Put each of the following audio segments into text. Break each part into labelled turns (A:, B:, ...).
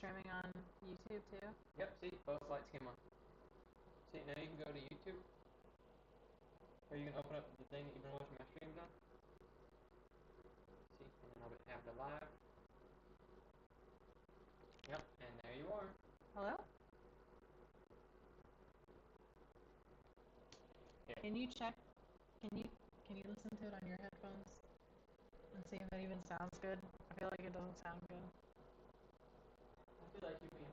A: streaming on YouTube too?
B: Yep, see, both lights came on. See, now you can go to YouTube. Or you can open up the thing that you've been watching my streams on. See, and then I'll have the live. Yep, and there you are.
A: Hello?
B: Yeah.
A: Can you check? Can you listen to it on your headphones and see if it even sounds good? I feel like it doesn't sound good.
B: I feel like you're being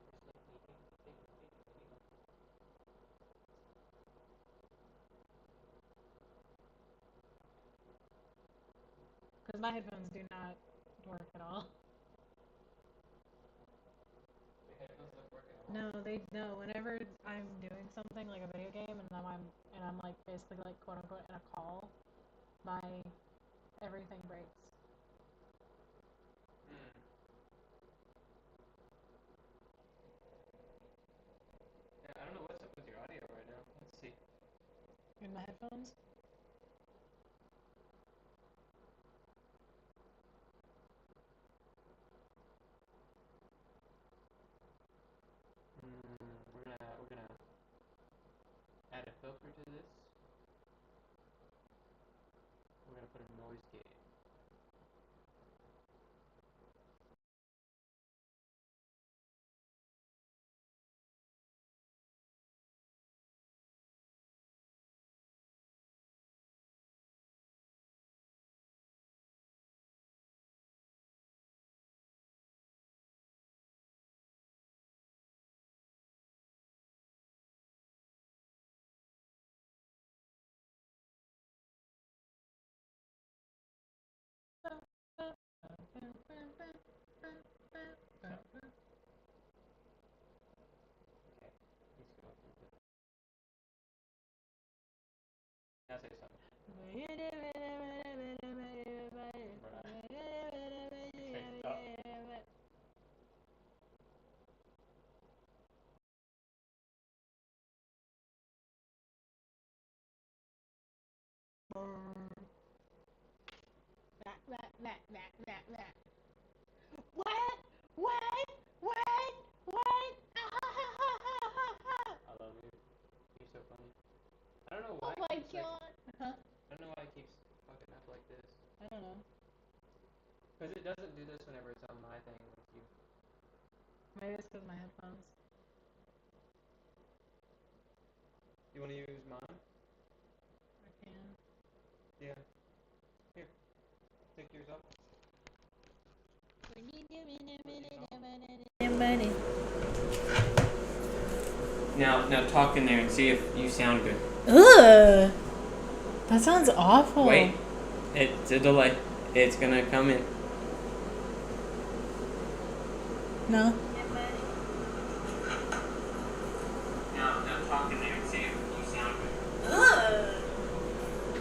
A: Because my headphones do not work at all.
B: the headphones don't work at all.
A: No. Whenever I'm doing something like a video game and I'm like basically like quote unquote in a call, my everything breaks.
B: Yeah, I don't know what's up with your audio right now. Let's see.
A: In my headphones?
B: We're gonna add a filter to this. We're gonna put a noise gate. Now say something.
A: What?
B: I love you. You're so funny. I don't know why.
A: Oh my god. Huh?
B: I don't know why it keeps fucking up like this.
A: I don't know.
B: Because it doesn't do this whenever it's on my thing with you.
A: Maybe it's because of my headphones.
B: You want to use mine?
A: I can.
B: Yeah. Here. Take yours off. Now talk in there and see if you sound good.
A: Ugh. That sounds awful.
B: Wait. It's a delay. It's gonna come in.
A: No.
B: Now talk in there and see if you sound good.
A: Ugh.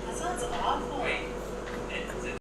A: That sounds awful.
B: Wait. It's a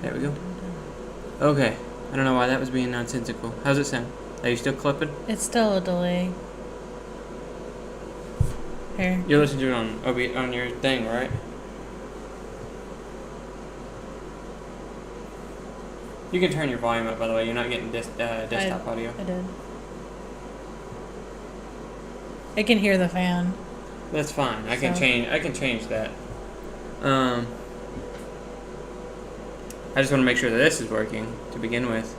B: There we go. Okay. I don't know why that was being nonsensical. How's it sound? Are you still clipping?
A: It's still a delay. Here.
B: You're listening to it on your thing, right? You can turn your volume up, by the way. You're not getting desktop audio.
A: I did. I can hear the fan.
B: That's fine. I can change that. I just want to make sure that this is working to begin with.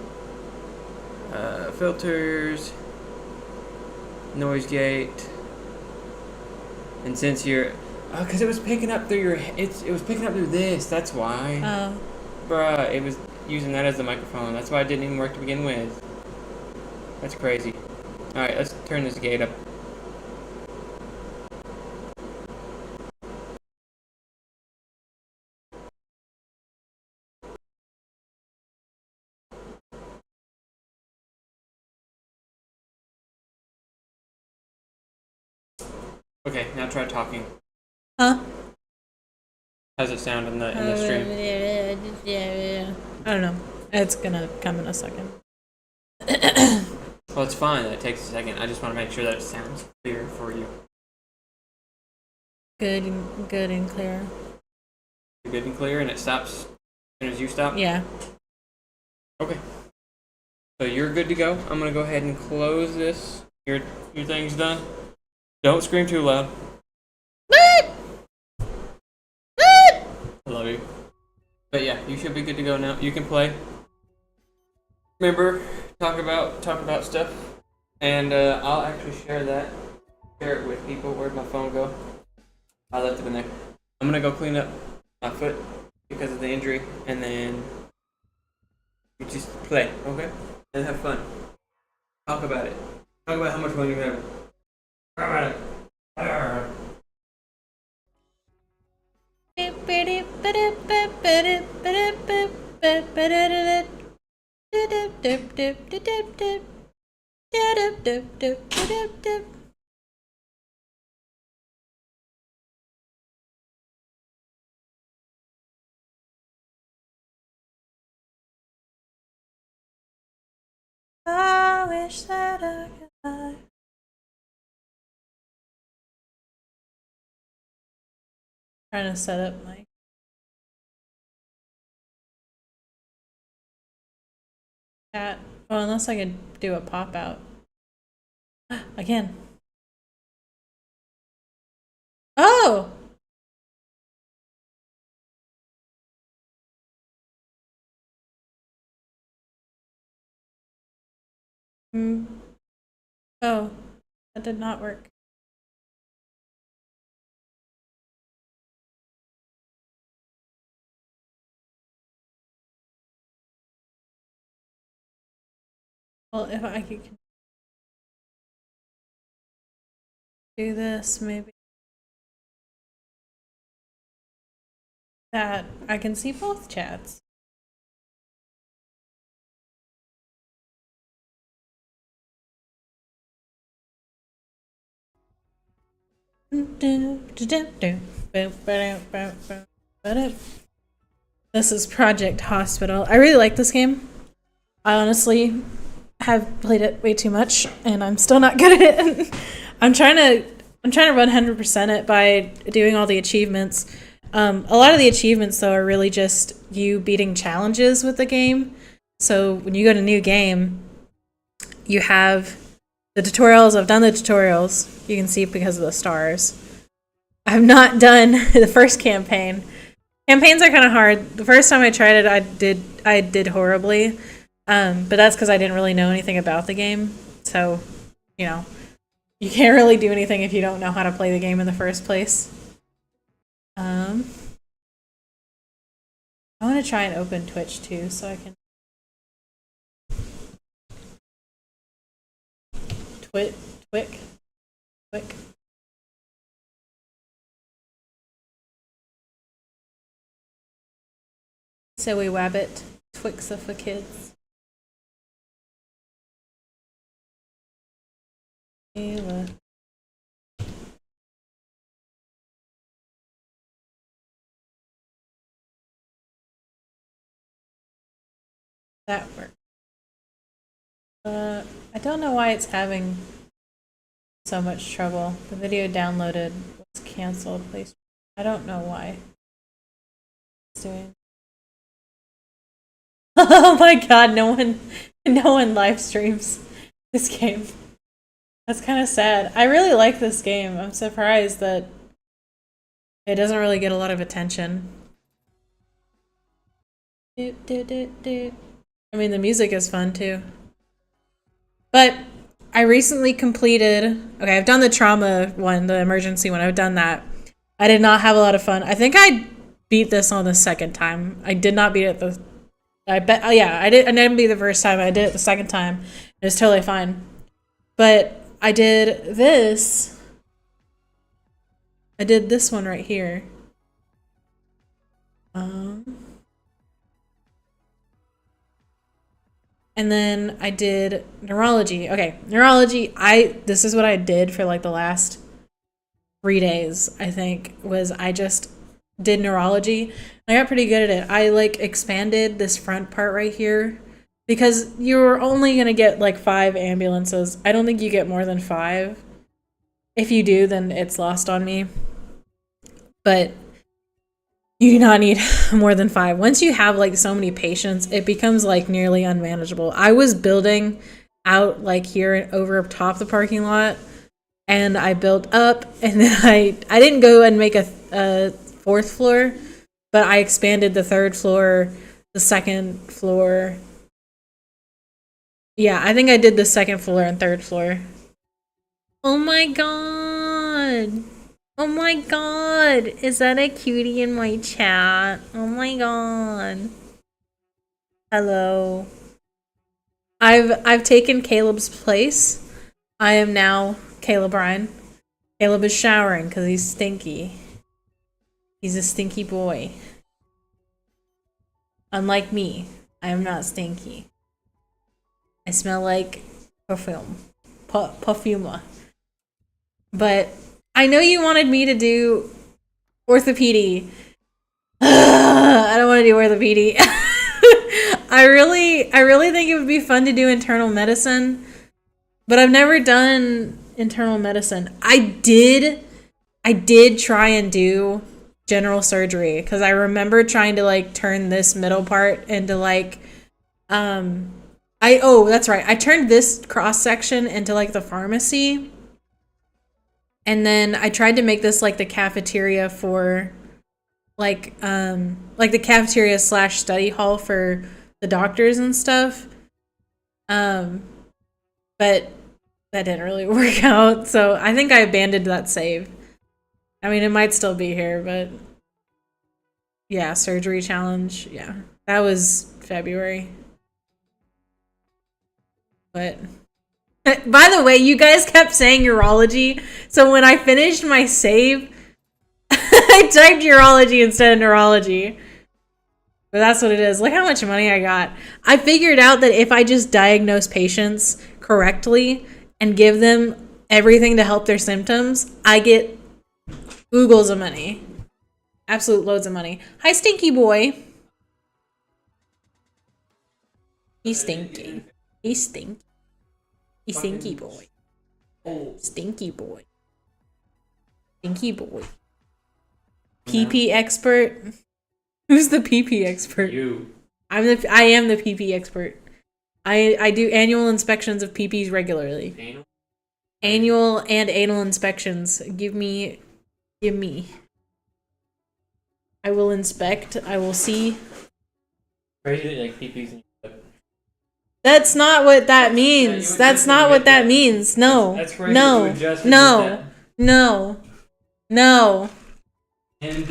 B: Filters, noise gate, and since you're, because it was picking up through it was picking up through this. That's why.
A: Oh.
B: Bruh, it was using that as the microphone. That's why it didn't even work to begin with. That's crazy. All right, let's turn this gate up. Okay, now try talking.
A: Huh?
B: How's it sound in the stream?
A: I don't know. It's gonna come in a second.
B: Well, it's fine. It takes a second. I just want to make sure that it sounds clear for you.
A: Good and clear.
B: You're good and clear, and it stops as soon as you stop?
A: Yeah.
B: Okay. So you're good to go. I'm gonna go ahead and close this. Your thing's done. Don't scream too loud. I love you. But yeah, you should be good to go now. You can play. Remember, talk about stuff, and I'll actually share it with people. Where'd my phone go? I left it in there. I'm gonna go clean up my foot because of the injury, and then you just play, okay? And have fun. Talk about it. Talk about how much fun you have. Talk about it.
A: I wish that I could fly. Trying to set up my chat. Oh, unless I could do a pop out. I can. Oh! Oh, that did not work. Well, if I could do this, maybe. That I can see both chats. This is Project Hospital. I really like this game. I honestly have played it way too much, and I'm still not good at it. I'm trying to 100% it by doing all the achievements. A lot of the achievements, though, are really just you beating challenges with the game. So when you go to new game, you have the tutorials. I've done the tutorials. You can see because of the stars. I've not done the first campaign. Campaigns are kind of hard. The first time I tried it, I did horribly. But that's because I didn't really know anything about the game. So, you know, you can't really do anything if you don't know how to play the game in the first place. I want to try and open Twitch too, so I can. Twick. So we wabbit Twixa for kids. Ayla. That worked. I don't know why it's having So much trouble. The video downloaded was canceled. Please. I don't know why. It's doing. Oh my god, no one live streams this game. That's kind of sad. I really like this game. I'm surprised that it doesn't really get a lot of attention. I mean, the music is fun too. But I recently completed, okay, I've done the trauma one, the emergency one. I've done that. I did not have a lot of fun. I think I beat this on the second time. I did not beat it I bet, oh yeah, I didn't beat it the first time. I did it the second time. It was totally fine. But I did this. I did this one right here. And then I did neurology. Okay, neurology, this is what I did for like the last 3 days, I think, was I just did neurology. I got pretty good at it. I like expanded this front part right here because you're only going to get like 5 ambulances. I don't think you get more than 5. If you do, then it's lost on me. But you do not need more than 5. Once you have like so many patients, it becomes like nearly unmanageable. I was building out like here over top the parking lot, and I built up, and then I didn't go and make a 4th floor, but I expanded the 3rd floor, the 2nd floor. Yeah, I think I did the 2nd floor and 3rd floor. Oh my god. Oh my god. Is that a cutie in my chat? Oh my god. Hello. I've taken Caleb's place. I am now Caleb Ryan. Caleb is showering because he's stinky. He's a stinky boy. Unlike me, I am not stinky. I smell like perfume. Perfuma. But I know you wanted me to do orthopedy. I don't want to do orthopedy. I really think it would be fun to do internal medicine, but I've never done internal medicine. I did try and do general surgery because I remember trying to like turn this middle part into like that's right. I turned this cross section into like the pharmacy. And then I tried to make this like the cafeteria for like the cafeteria / study hall for the doctors and stuff. But that didn't really work out. So I think I abandoned that save. I mean, it might still be here, but yeah, surgery challenge. Yeah, that was February. But by the way, you guys kept saying urology, so when I finished my save, I typed urology instead of neurology. But that's what it is. Look how much money I got. I figured out that if I just diagnose patients correctly and give them everything to help their symptoms, I get oogles of money. Absolute loads of money. Hi, stinky boy. He's stinky. He's stinky. He's stinky boy. Stinky boy. Stinky boy. PP expert. Who's the PP expert?
B: You.
A: I am the PP expert. I do annual inspections of PPs regularly. Annual and anal inspections. Give me. I will inspect. I will see.
B: Crazy like PPs in your foot.
A: That's not what that means. That's not what that means. No.
B: That's crazy.
A: No.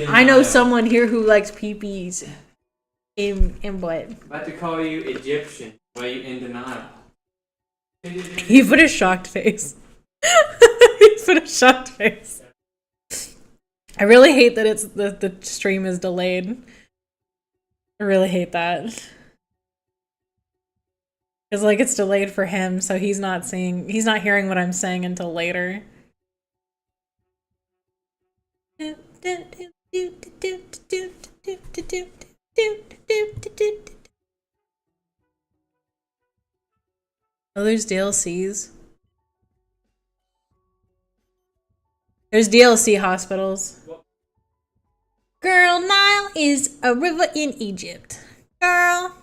A: I know someone here who likes peepees. In what?
B: I'm about to call you Egyptian. Why are you in denial?
A: He put a shocked face. I really hate that it's the stream is delayed. I really hate that. It's like it's delayed for him, so he's not hearing what I'm saying until later. Oh, there's DLCs. There's DLC hospitals. Girl, Nile is a river in Egypt. Girl.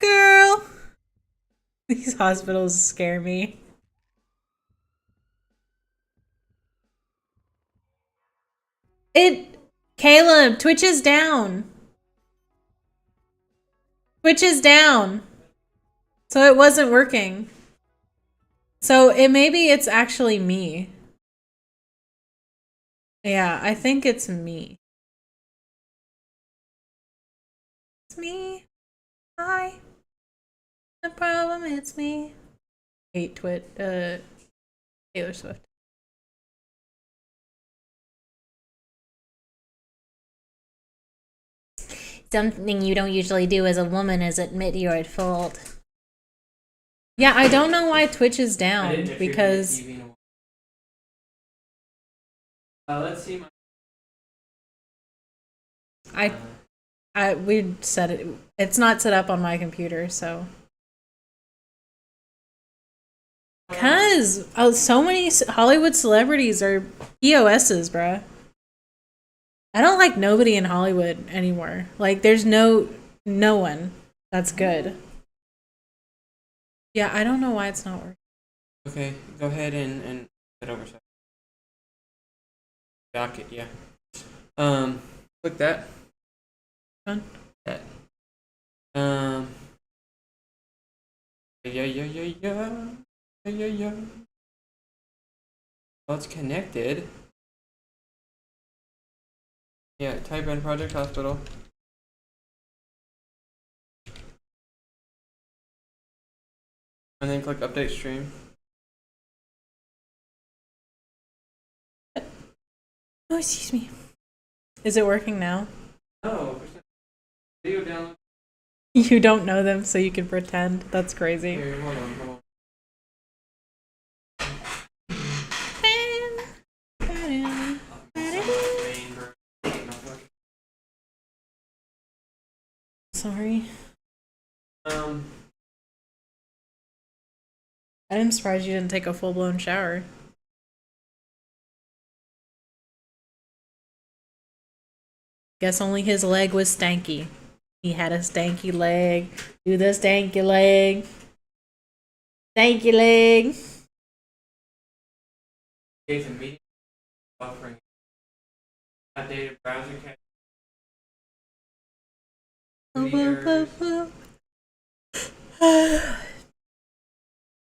A: Girl. These hospitals scare me. Caleb, Twitch is down. Twitch is down. So it wasn't working. So maybe it's actually me. Yeah, I think it's me. It's me. Hi. No problem, it's me. Hate Taylor Swift.
C: Something you don't usually do as a woman is admit you're at fault.
A: Yeah, I don't know why Twitch is down because
B: let's see.
A: We set it. It's not set up on my computer, so. Cause so many Hollywood celebrities are POSs, bruh. I don't like nobody in Hollywood anymore. Like, there's no one that's good. Yeah, I don't know why it's not working.
B: Okay, go ahead and head over. Docket, yeah. Click that.
A: Done.
B: That. Yeah. Well, it's connected. Yeah, type in Project Hospital. And then click Update Stream.
A: Oh, excuse me. Is it working now?
B: Oh, video download.
A: You don't know them, so you can pretend. That's crazy.
B: Here, hold on.
A: Sorry. I'm surprised you didn't take a full-blown shower. Guess only his leg was stanky. He had a stanky leg. Do the stanky leg. Stanky leg.
B: Jason, media offering outdated browser cache.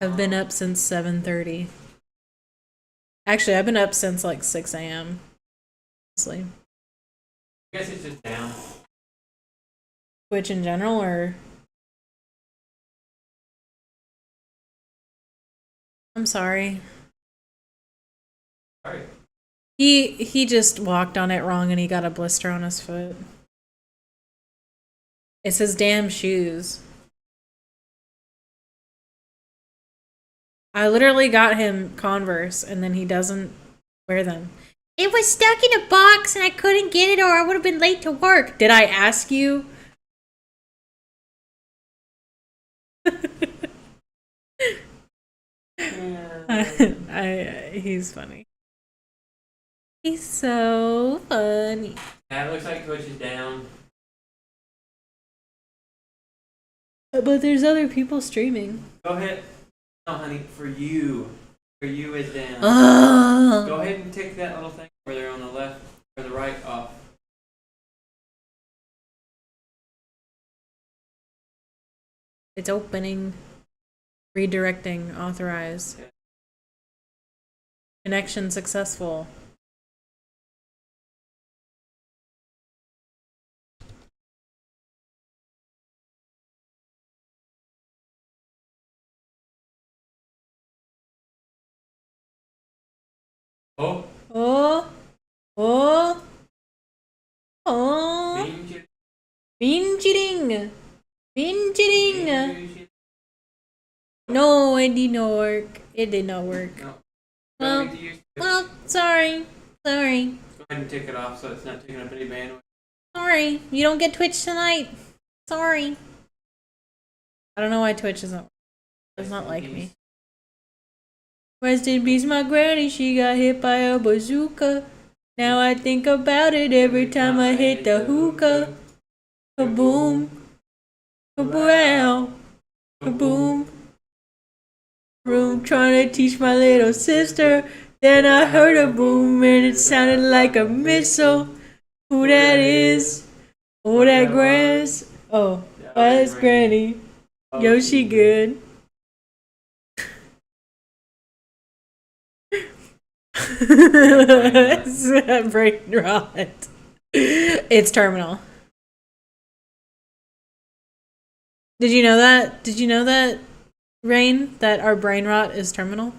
A: I've been up since 7:30. Actually, I've been up since like 6 a.m. Honestly.
B: I guess it's just down.
A: Twitch in general, or I'm sorry.
B: Sorry.
A: He just walked on it wrong and he got a blister on his foot. It's his damn shoes. I literally got him Converse and then he doesn't wear them.
C: It was stuck in a box and I couldn't get it or I would have been late to work.
A: Did I ask you? He's funny. He's so funny.
B: Yeah, it looks like Twitch is down.
A: But there's other people streaming.
B: Go ahead. No, honey, for you. For you is down. Go ahead and tick that little thing where they're on the left or the right off.
A: It's opening. Redirecting. Authorize.
B: Okay.
A: Connection successful.
B: Oh.
A: Oh. Oh. Oh. Bingeing. Bingeing. No, it did not work. It did not work.
B: No.
A: Well, sorry. Sorry.
B: Go ahead and tick it off so it's not taking up any bandwidth.
A: Sorry. You don't get Twitch tonight. Sorry. I don't know why Twitch does not like me. Rest in peace, my granny. She got hit by a bazooka. Now I think about it every time I hit the hookah. Kaboom, kaboom, kaboom. Room trying to teach my little sister. Then I heard a boom and it sounded like a missile. Who that is? Oh, that grass. Oh, that's Granny. Yo, she good. Brain rot. It's terminal. Did you know that? Did you know that, Rain? That our brain rot is terminal?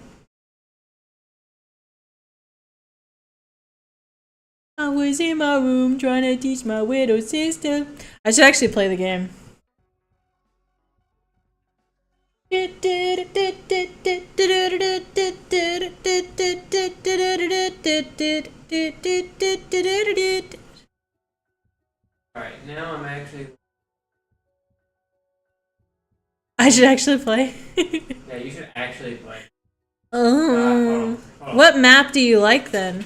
A: I was in my room trying to teach my widow sister. I should actually play the game.
B: Alright, now I'm actually.
A: I should actually play.
B: Yeah, you should actually play.
A: Oh.
B: Hold on.
A: What map do you like then?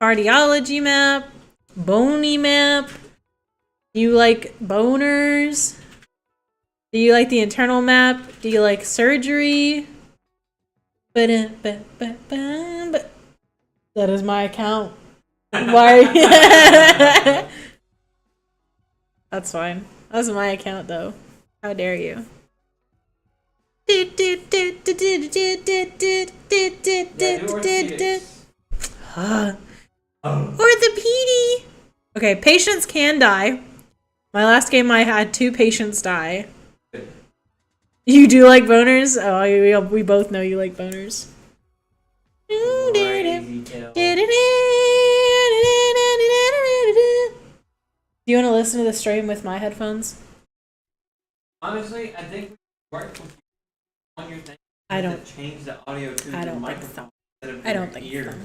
A: Cardiology map? Bony map? Do you like boners? Do you like the internal map? Do you like surgery? That is my account. Why? That's fine. That's my account though. How dare you?
B: Yeah, do orthopedics.
A: Orthopedy. Okay, patients can die. My last game, I had 2 patients die. You do like boners? Oh, we both know you like boners.
B: Crazy kill.
A: Do you want to listen to the stream with my headphones?
B: Honestly, I think we work with on your thing.
A: I don't.
B: Change the audio to
A: I
B: the
A: don't think
B: microphone
A: so.
B: instead of
A: I don't
B: your
A: think
B: ears.
A: so.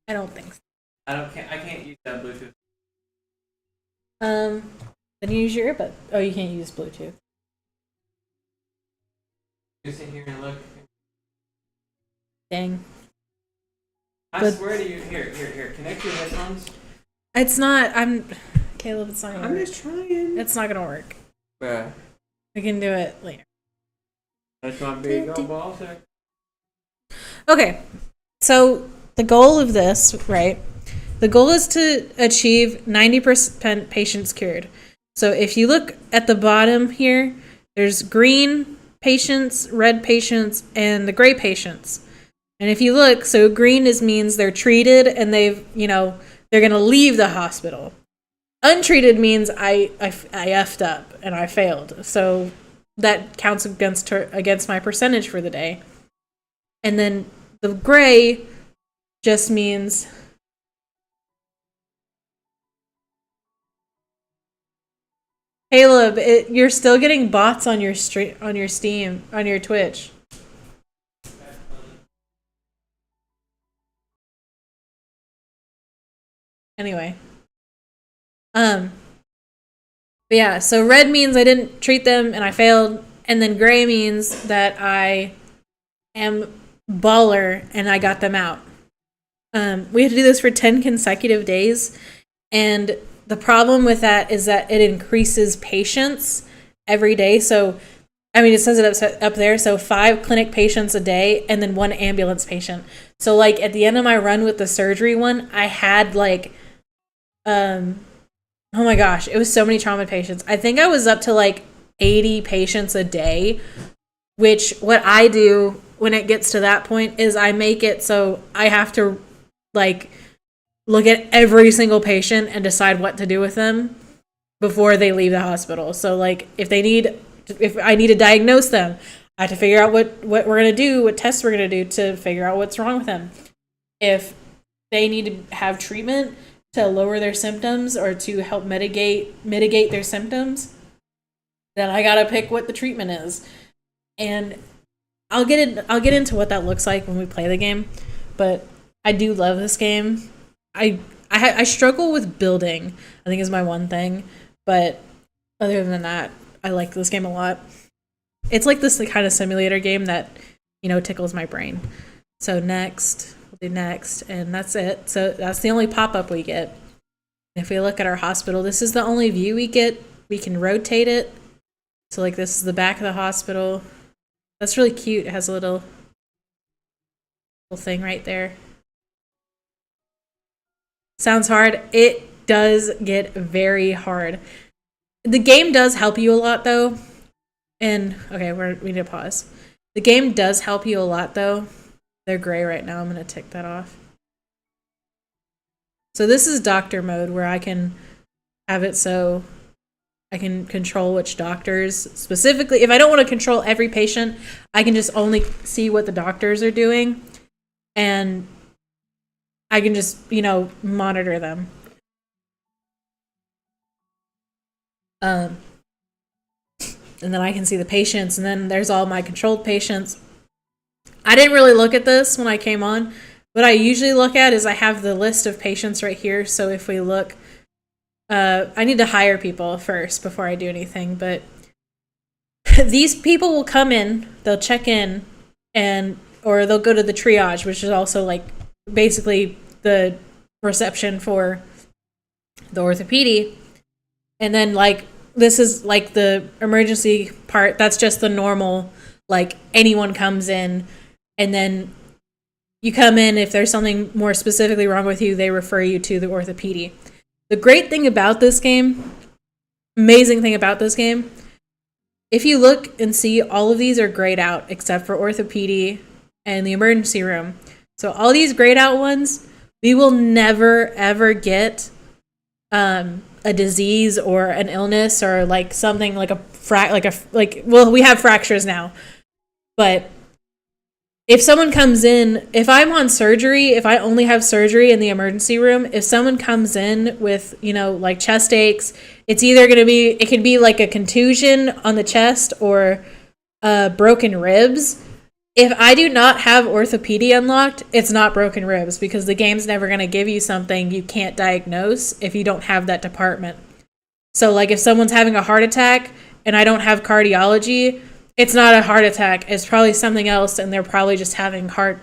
A: I don't think so.
B: I can't use that Bluetooth.
A: Then use your earbud. Oh, you can't use Bluetooth.
B: You sit here and look.
A: Dang.
B: I swear to you, here. Connect your headphones.
A: It's not. Caleb, it's not gonna
B: I'm
A: work.
B: just trying.
A: It's not gonna work.
B: Bruh.
A: We can do it later.
B: That's my big old ball sack.
A: Okay. So the goal of this, right? The goal is to achieve 90% patients cured. So if you look at the bottom here, there's green patients, red patients, and the gray patients. And if you look, so green means they're treated and they're going to leave the hospital. Untreated means I effed up and I failed. So that counts against my percentage for the day. And then the gray just means Caleb, you're still getting bots on your Steam, on your Twitch. Anyway. But yeah, so red means I didn't treat them and I failed, and then gray means that I am baller and I got them out. We had to do this for 10 consecutive days, and the problem with that is that it increases patients every day. So, I mean, it says it up there. So 5 clinic patients a day and then 1 ambulance patient. So like at the end of my run with the surgery one, I had like, oh my gosh, it was so many trauma patients. I think I was up to like 80 patients a day, which what I do when it gets to that point is I make it so I have to like look at every single patient and decide what to do with them before they leave the hospital. So like if I need to diagnose them, I have to figure out what we're going to do, what tests we're going to do to figure out what's wrong with them. If they need to have treatment to lower their symptoms or to help mitigate their symptoms, then I got to pick what the treatment is. And I'll get into what that looks like when we play the game, but I do love this game. I struggle with building, I think is my one thing, but other than that, I like this game a lot. It's like this kind of simulator game that tickles my brain. So next, we'll do next, and that's it. So that's the only pop-up we get. If we look at our hospital, this is the only view we get. We can rotate it. So like this is the back of the hospital. That's really cute. It has a little thing right there. Sounds hard. It does get very hard. The game does help you a lot though. And okay, we need to pause. The game does help you a lot though. They're gray right now. I'm going to tick that off. So this is doctor mode where I can have it so I can control which doctors specifically. If I don't want to control every patient, I can just only see what the doctors are doing. And I can just, monitor them. And then I can see the patients, and then there's all my controlled patients. I didn't really look at this when I came on. What I usually look at is I have the list of patients right here. So if we look, I need to hire people first before I do anything. But these people will come in, they'll check in, or they'll go to the triage, which is also like basically the reception for the orthopedy. And then like this is like the emergency part. That's just the normal, like anyone comes in, and then you come in. If there's something more specifically wrong with you, they refer you to the orthopedy. The great thing about this game, amazing thing about this game, if you look and see, all of these are grayed out except for orthopedy and the emergency room. So all these grayed out ones, we will never ever get a disease or an illness or like something like we have fractures now. But if someone comes in, if I'm on surgery, if I only have surgery in the emergency room, if someone comes in with, like chest aches, it's either going to be, it can be like a contusion on the chest or broken ribs. If I do not have orthopedy unlocked, it's not broken ribs, because the game's never going to give you something you can't diagnose if you don't have that department. So like if someone's having a heart attack and I don't have cardiology, it's not a heart attack. It's probably something else, and they're probably just having heart,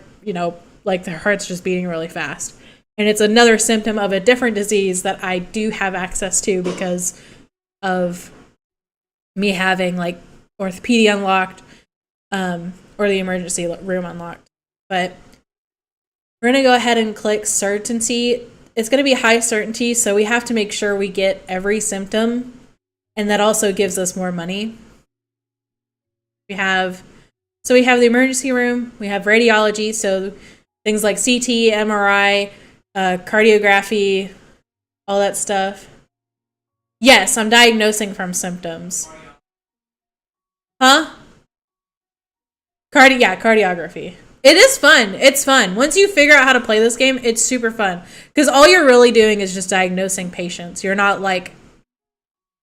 A: like their heart's just beating really fast. And it's another symptom of a different disease that I do have access to because of me having like orthopedy unlocked, or the emergency room unlocked. But we're going to go ahead and click certainty. It's going to be high certainty, so we have to make sure we get every symptom, and that also gives us more money. We have the emergency room, we have radiology, so things like CT, MRI, cardiography, all that stuff. Yes, I'm diagnosing from symptoms. Huh? Cardiography. It is fun. It's fun. Once you figure out how to play this game, it's super fun. Because all you're really doing is just diagnosing patients. You're not like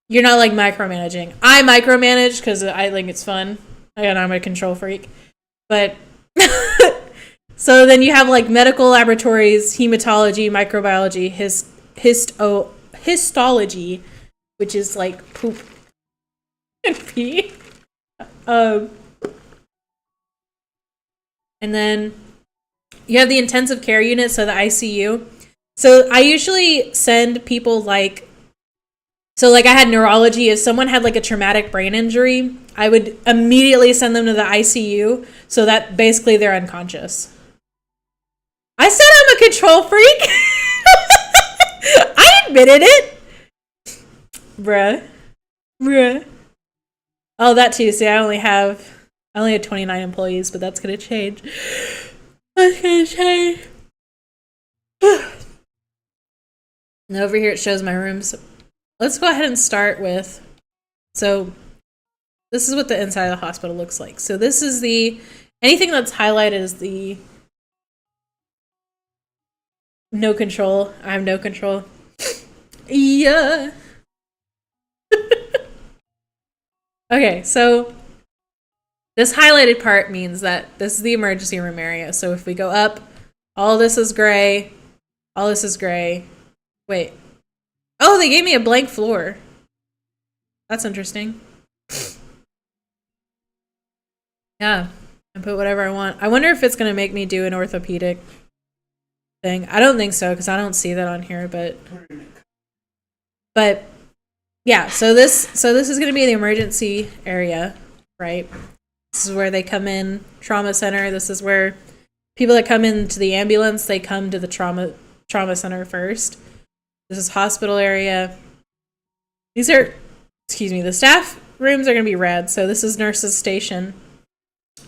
A: micromanaging. I micromanage because I think it's fun. Again, I'm a control freak. But so then you have like medical laboratories, hematology, microbiology, histology, which is like poop and pee. And then you have the intensive care unit, so the ICU. So I usually send people like I had neurology. If someone had like a traumatic brain injury, I would immediately send them to the ICU so that basically they're unconscious. I said I'm a control freak. I admitted it. Bruh. Oh, that too. See, I only have 29 employees, but that's going to change. And over here it shows my rooms. Let's go ahead and start with, so this is what the inside of the hospital looks like. So this is anything that's highlighted is the no control. I have no control. Yeah. Okay, so this highlighted part means that this is the emergency room area. So if we go up, all this is gray. All this is gray. Wait. Oh, they gave me a blank floor. That's interesting. Yeah. and put whatever I want. I wonder if it's going to make me do an orthopedic thing. I don't think so because I don't see that on here, but yeah, so this is going to be the emergency area, right? This is where they come in, trauma center. This is where people that come into the ambulance, they come to the trauma center first. This is hospital area. These are, the staff rooms are going to be red. So this is nurses station,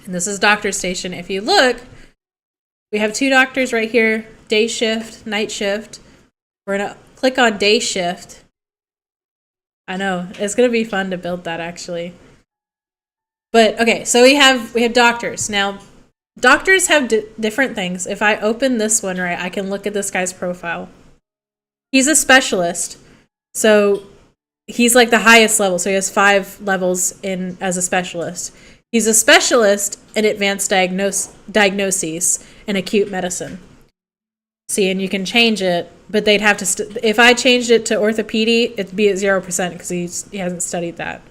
A: and this is doctor station. If you look, we have 2 doctors right here, day shift, night shift. We're going to click on day shift. I know, it's going to be fun to build that actually. But okay, so we have doctors. Now, doctors have different things. If I open this one, right, I can look at this guy's profile. He's a specialist. So he's like the highest level. So he has 5 levels in as a specialist. He's a specialist in advanced diagnoses in acute medicine. See, and you can change it, but they'd have to. If I changed it to orthopedy, it'd be at 0% because he hasn't studied that.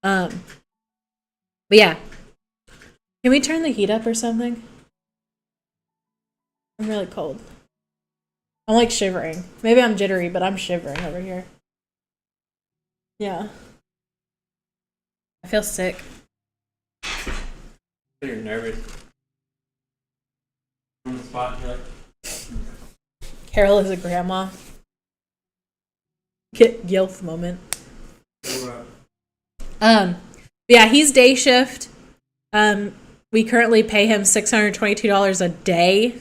A: But yeah, can we turn the heat up or something? I'm really cold. I'm like shivering. Maybe I'm jittery, but I'm shivering over here. Yeah, I feel sick.
B: You're nervous. On the spot, you're like.
A: Carol is a grandma. Get Gilf moment. Yeah, he's day shift. We currently pay him $622 a day.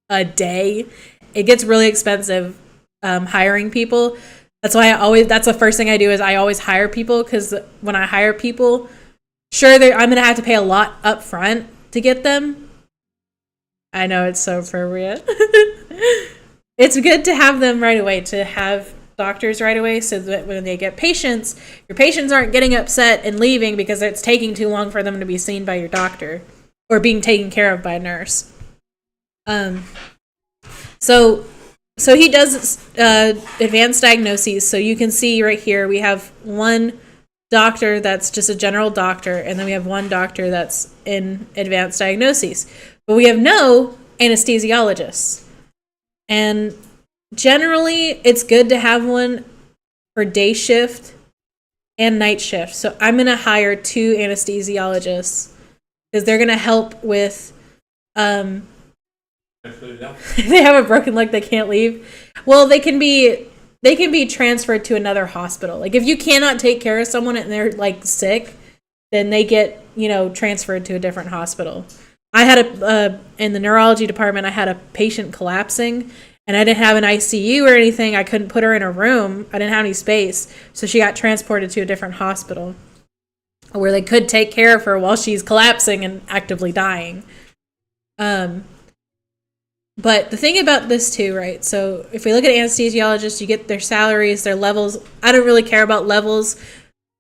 A: A day. It gets really expensive hiring people. That's why that's the first thing I do is I always hire people, because when I hire people, sure, I'm going to have to pay a lot up front to get them. I know, it's so appropriate. It's good to have them right away, to have doctors right away, so that when they get patients, your patients aren't getting upset and leaving because it's taking too long for them to be seen by your doctor or being taken care of by a nurse. So he does advanced diagnoses. So you can see right here we have one doctor that's just a general doctor, and then we have one doctor that's in advanced diagnoses. But we have no anesthesiologists. And generally, it's good to have one for day shift and night shift. So I'm going to hire 2 anesthesiologists because they're going to help with they have a broken leg, they can't leave. Well, they can be transferred to another hospital. Like if you cannot take care of someone and they're like sick, then they get, transferred to a different hospital. I had in the neurology department, I had a patient collapsing, and I didn't have an ICU or anything. I couldn't put her in a room. I didn't have any space. So she got transported to a different hospital where they could take care of her while she's collapsing and actively dying. But the thing about this too, right? So if we look at anesthesiologists, you get their salaries, their levels. I don't really care about levels.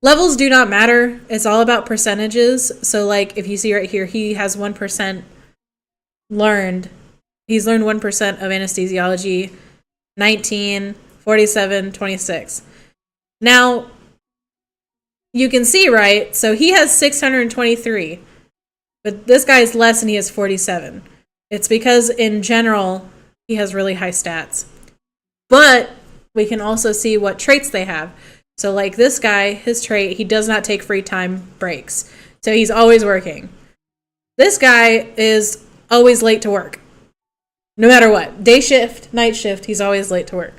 A: Levels do not matter. It's all about percentages. So like if you see right here, he has 1% learned. He's learned 1% of anesthesiology, 19, 47, 26. Now, you can see, right? So he has 623, but this guy is less and he has 47. It's because in general, he has really high stats. But we can also see what traits they have. So like this guy, his trait, he does not take free time breaks. So he's always working. This guy is always late to work. No matter what. Day shift, night shift, he's always late to work.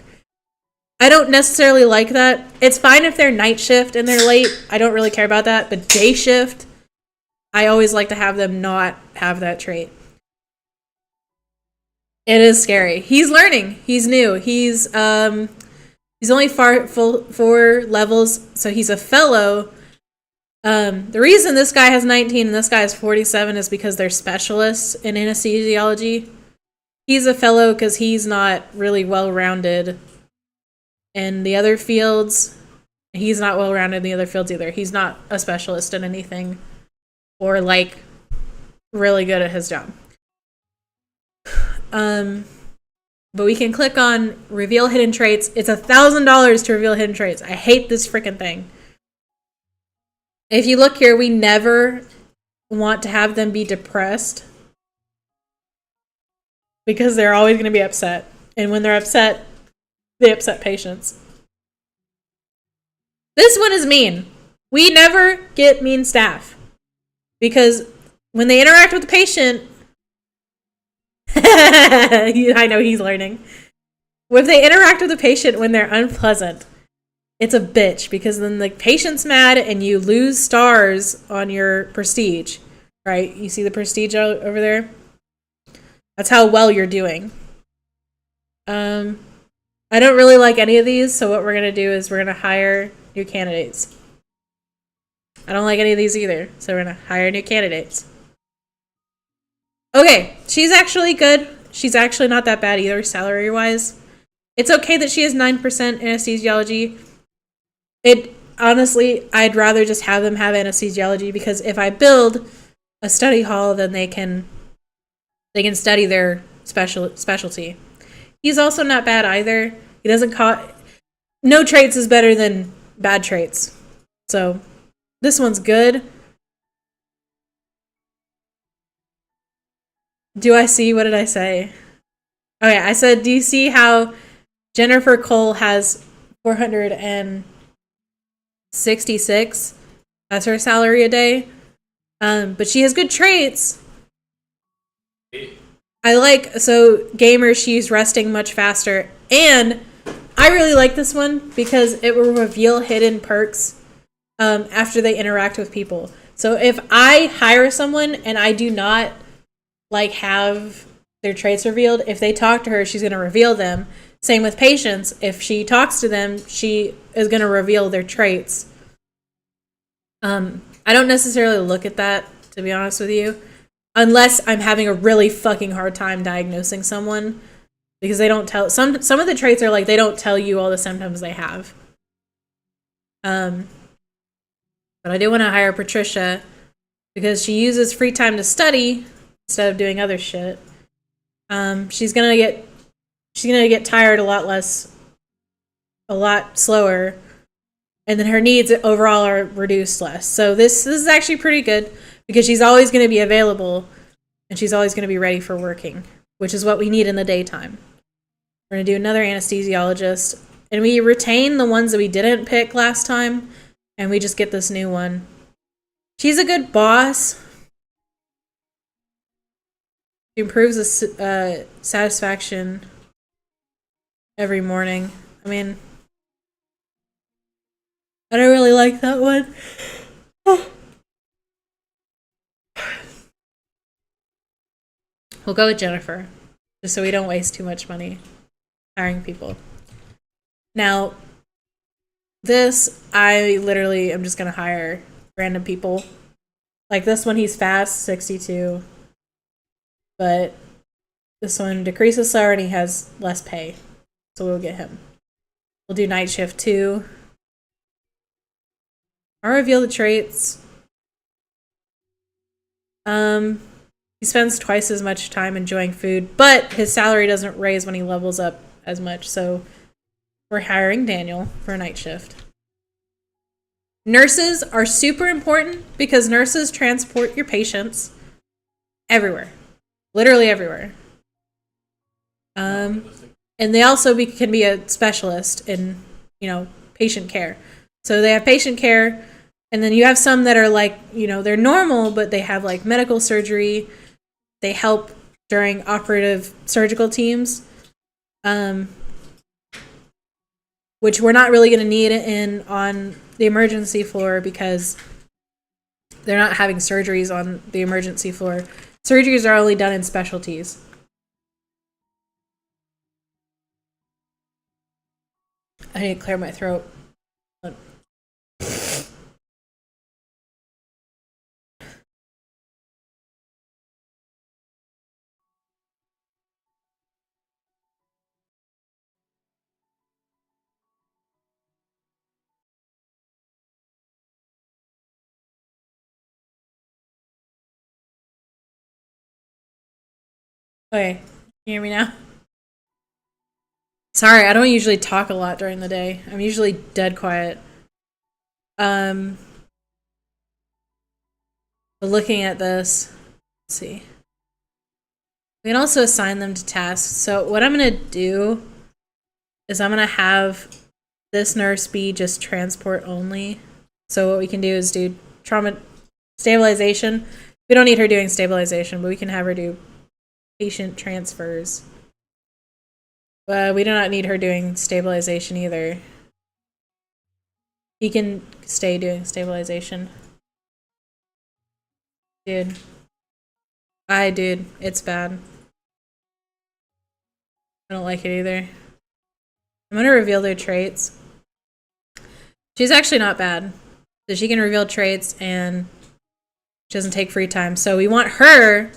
A: I don't necessarily like that. It's fine if they're night shift and they're late. I don't really care about that. But day shift, I always like to have them not have that trait. It is scary. He's learning. He's new. He's only 4 levels, so he's a fellow. The reason this guy has 19 and this guy has 47 is because they're specialists in anesthesiology. He's a fellow because he's not really well-rounded in the other fields. He's not well-rounded in the other fields either. He's not a specialist in anything or, like, really good at his job. But we can click on reveal hidden traits. It's $1,000 to reveal hidden traits. I hate this freaking thing. If you look here, we never want to have them be depressed because they're always going to be upset. And when they're upset, they upset patients. This one is mean. We never get mean staff because when they interact with the patient, I know he's learning. If they interact with the patient when they're unpleasant, it's a bitch because then the patient's mad and you lose stars on your prestige, right? You see the prestige over there? That's how well you're doing. I don't really like any of these, so what we're going to do is we're going to hire new candidates. I don't like any of these either, so we're going to hire new candidates. Okay, she's actually good. She's actually not that bad either, salary-wise. It's okay that she has 9% anesthesiology. Honestly, I'd rather just have them have anesthesiology because if I build a study hall, then they can study their specialty. He's also not bad either. He doesn't no traits is better than bad traits. So this one's good. Do I see? What did I say? Okay, I said, do you see how Jennifer Cole has 466? That's her salary a day. But she has good traits. Gamer, she's resting much faster. And I really like this one because it will reveal hidden perks after they interact with people. So if I hire someone and I do not have their traits revealed, if they talk to her, she's going to reveal them. Same with patients. If she talks to them, she is going to reveal their traits. I don't necessarily look at that, to be honest with you, unless I'm having a really fucking hard time diagnosing someone, because they don't tell some of the traits are they don't tell you all the symptoms they have. But I do want to hire Patricia because she uses free time to study instead of doing other shit. She's gonna get tired a lot slower, and then her needs overall are reduced less. So this is actually pretty good because she's always going to be available and she's always going to be ready for working, which is what we need in the daytime. We're going to do another anesthesiologist, and we retain the ones that we didn't pick last time, and we just get this new one. She's a good boss. She improves the satisfaction every morning. I mean, I don't really like that one. We'll go with Jennifer, just so we don't waste too much money hiring people. Now, this, I literally am just going to hire random people. Like this one, he's fast, 62. But this one decreases slower and he has less pay. So we'll get him. We'll do night shift 2. I'll reveal the traits. He spends twice as much time enjoying food, but his salary doesn't raise when he levels up as much. So we're hiring Daniel for a night shift. Nurses are super important because nurses transport your patients everywhere. Literally everywhere. And they also can be a specialist in, patient care. So they have patient care, and then you have some that are they're normal, but they have medical surgery. They help during operative surgical teams, which we're not really going to need on the emergency floor because they're not having surgeries on the emergency floor. Surgeries are only done in specialties. I need to clear my throat. Okay, can you hear me now? Sorry, I don't usually talk a lot during the day. I'm usually dead quiet. But looking at this, let's see. We can also assign them to tasks. So what I'm going to do is I'm going to have this nurse be just transport only. So what we can do is do trauma stabilization. We don't need her doing stabilization, but we can have her do patient transfers. We do not need her doing stabilization either. He can stay doing stabilization. Dude, it's bad. I don't like it either. I'm gonna reveal their traits. She's actually not bad. So she can reveal traits and she doesn't take free time. So we want her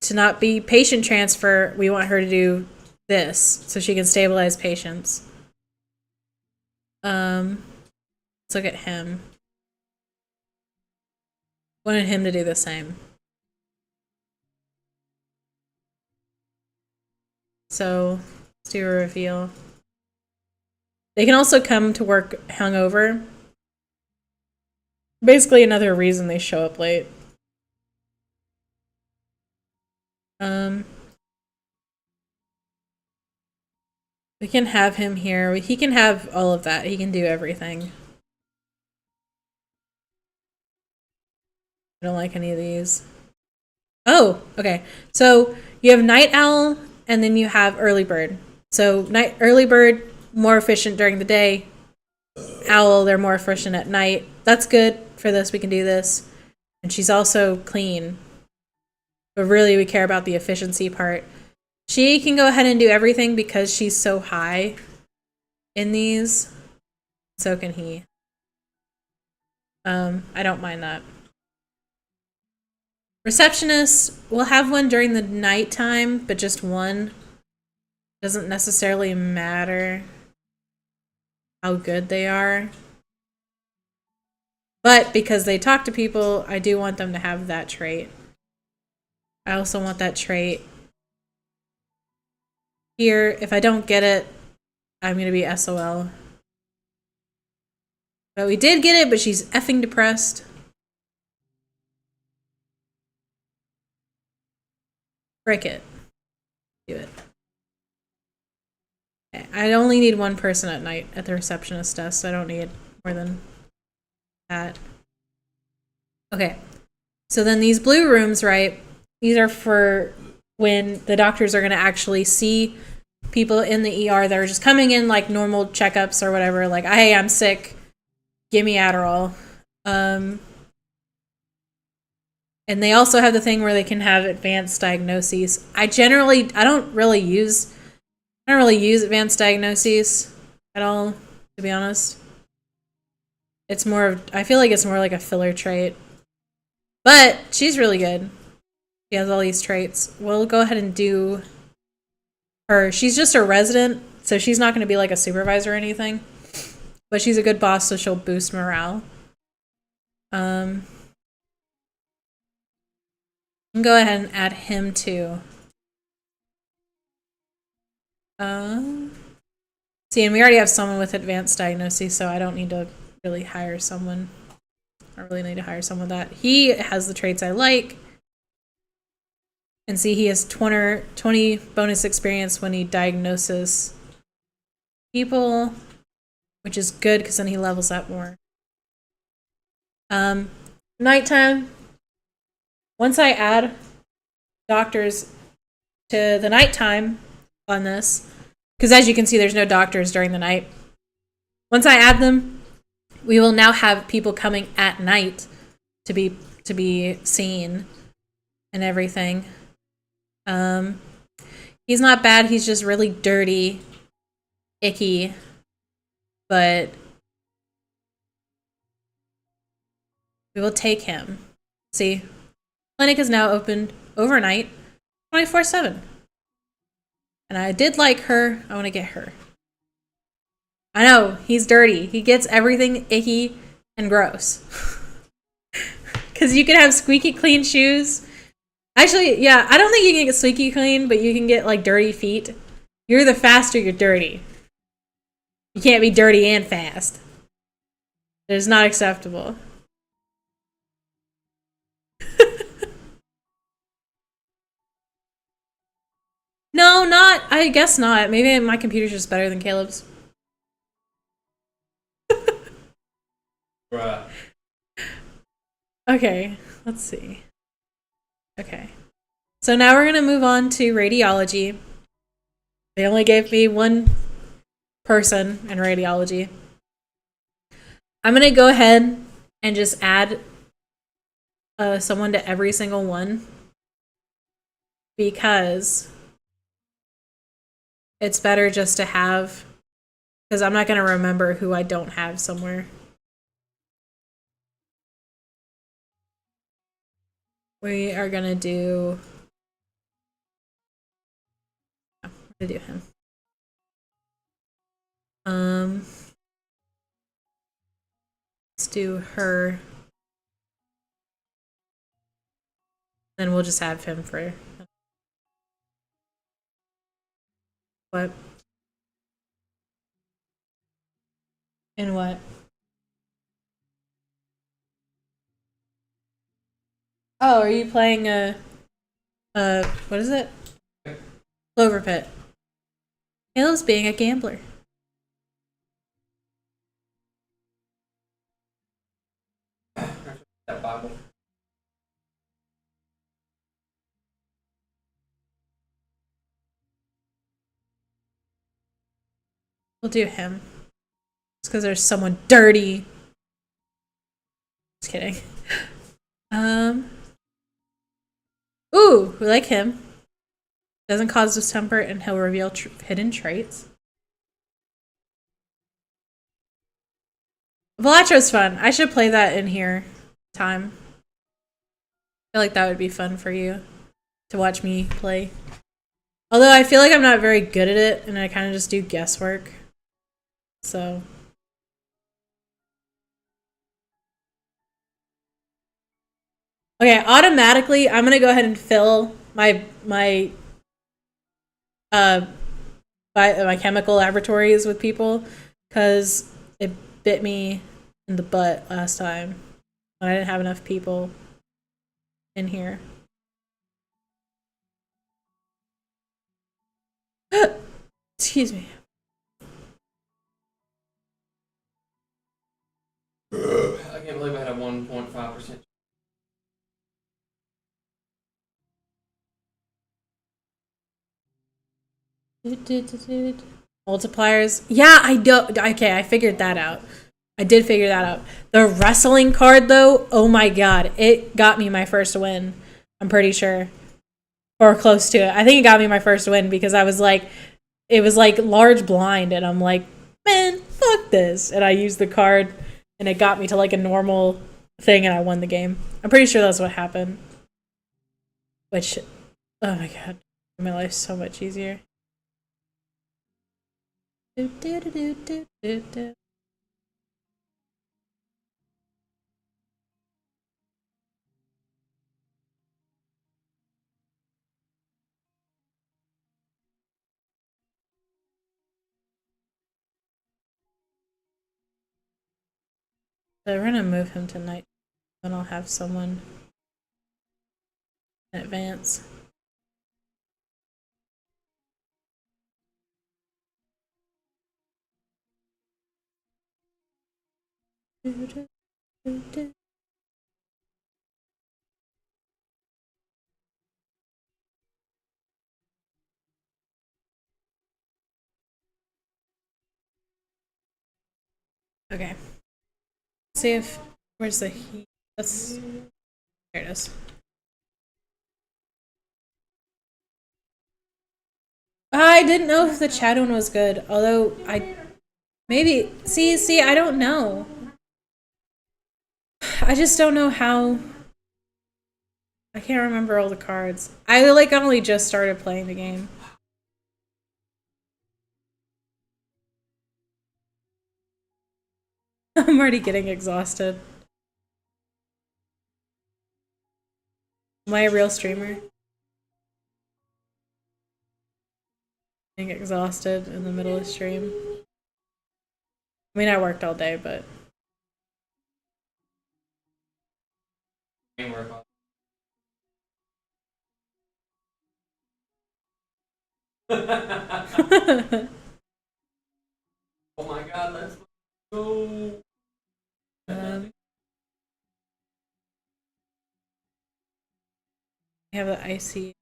A: to not be patient transfer. We want her to do this so she can stabilize patients. Let's look at him. Wanted him to do the same. So let's do a reveal. They can also come to work hungover. Basically another reason they show up late. We can have him here. He can have all of that. He can do everything. I don't like any of these. Oh, okay. So you have night owl and then you have early bird. So early bird, more efficient during the day. Owl, they're more efficient at night. That's good for this. We can do this. And she's also clean. But really, we care about the efficiency part. She can go ahead and do everything because she's so high in these. So can he. I don't mind that. Receptionist, we'll have one during the nighttime, but just one. Doesn't necessarily matter how good they are. But because they talk to people, I do want them to have that trait. I also want that trait here. If I don't get it, I'm going to be SOL. But we did get it, but she's effing depressed. Break it. Do it. Okay. I only need one person at night at the receptionist desk, so I don't need more than that. Okay. So then these blue rooms, right? These are for when the doctors are going to actually see people in the ER that are just coming in like normal checkups or whatever. Like, hey, I'm sick. Give me Adderall. And they also have the thing where they can have advanced diagnoses. I don't really use advanced diagnoses at all, to be honest. I feel like it's more like a filler trait. But she's really good. She has all these traits. We'll go ahead and do her. She's just a resident, so she's not going to be like a supervisor or anything. But she's a good boss, so she'll boost morale. Go ahead and add him too. See, and we already have someone with advanced diagnoses, so I don't need to really hire someone. I really need to hire someone that. He has the traits I like. And see, he has 20 bonus experience when he diagnoses people, which is good because then he levels up more. Nighttime. Once I add doctors to the nighttime on this, because as you can see, there's no doctors during the night. Once I add them, we will now have people coming at night to be seen and everything. He's not bad. He's just really dirty, icky, but we will take him. See, clinic is now open overnight, 24/7. And I did like her. I want to get her. I know, he's dirty. He gets everything icky and gross. Because you can have squeaky clean shoes. Actually, yeah, I don't think you can get squeaky clean, but you can get, like, dirty feet. You're the faster you're dirty. You can't be dirty and fast. It is not acceptable. No, not. I guess not. Maybe my computer's just better than Caleb's.
B: Bruh.
A: Okay, let's see. Okay. So now we're going to move on to radiology. They only gave me one person in radiology. I'm going to go ahead and just add someone to every single one because it's better just to have, because I'm not going to remember who I don't have somewhere. We are going to do, I'm going to do him. Let's do her. Then we'll just have him for what? And what? Oh, are you playing what is it? Clover Pit. Caleb's being a gambler.
B: That Bible.
A: We'll do him. It's because there's someone dirty. Just kidding. Ooh, we like him. Doesn't cause distemper, and he'll reveal hidden traits. Velatro's fun. I should play that in here. Time. I feel like that would be fun for you to watch me play. Although I feel like I'm not very good at it, and I kind of just do guesswork. So. Okay, automatically, I'm gonna go ahead and fill my my chemical laboratories with people because it bit me in the butt last time when I didn't have enough people in here. Excuse me.
B: I can't believe I had a 1.5%.
A: Multipliers. Yeah, I do. Okay, I figured that out. I did figure that out. The wrestling card, though, oh my god, it got me my first win. I'm pretty sure. Or close to it. I think it got me my first win because I was like, it was like large blind, and I'm like, man, fuck this. And I used the card, and it got me to like a normal thing, and I won the game. I'm pretty sure that's what happened. Which, oh my god, made my life so much easier. Do, do, do, do, do, do, do. So we're gonna move him tonight, then I'll have someone in advance. Do, do, do, do. Okay. See if where's the heat? That's there it is. I didn't know if the chat one was good, although I maybe see I don't know. I just don't know how. I can't remember all the cards. I like only just started playing the game. I'm already getting exhausted. Am I a real streamer? Getting exhausted in the middle of stream. I mean, I worked all day, but
B: Oh my god, let's go.
A: We have the ICU.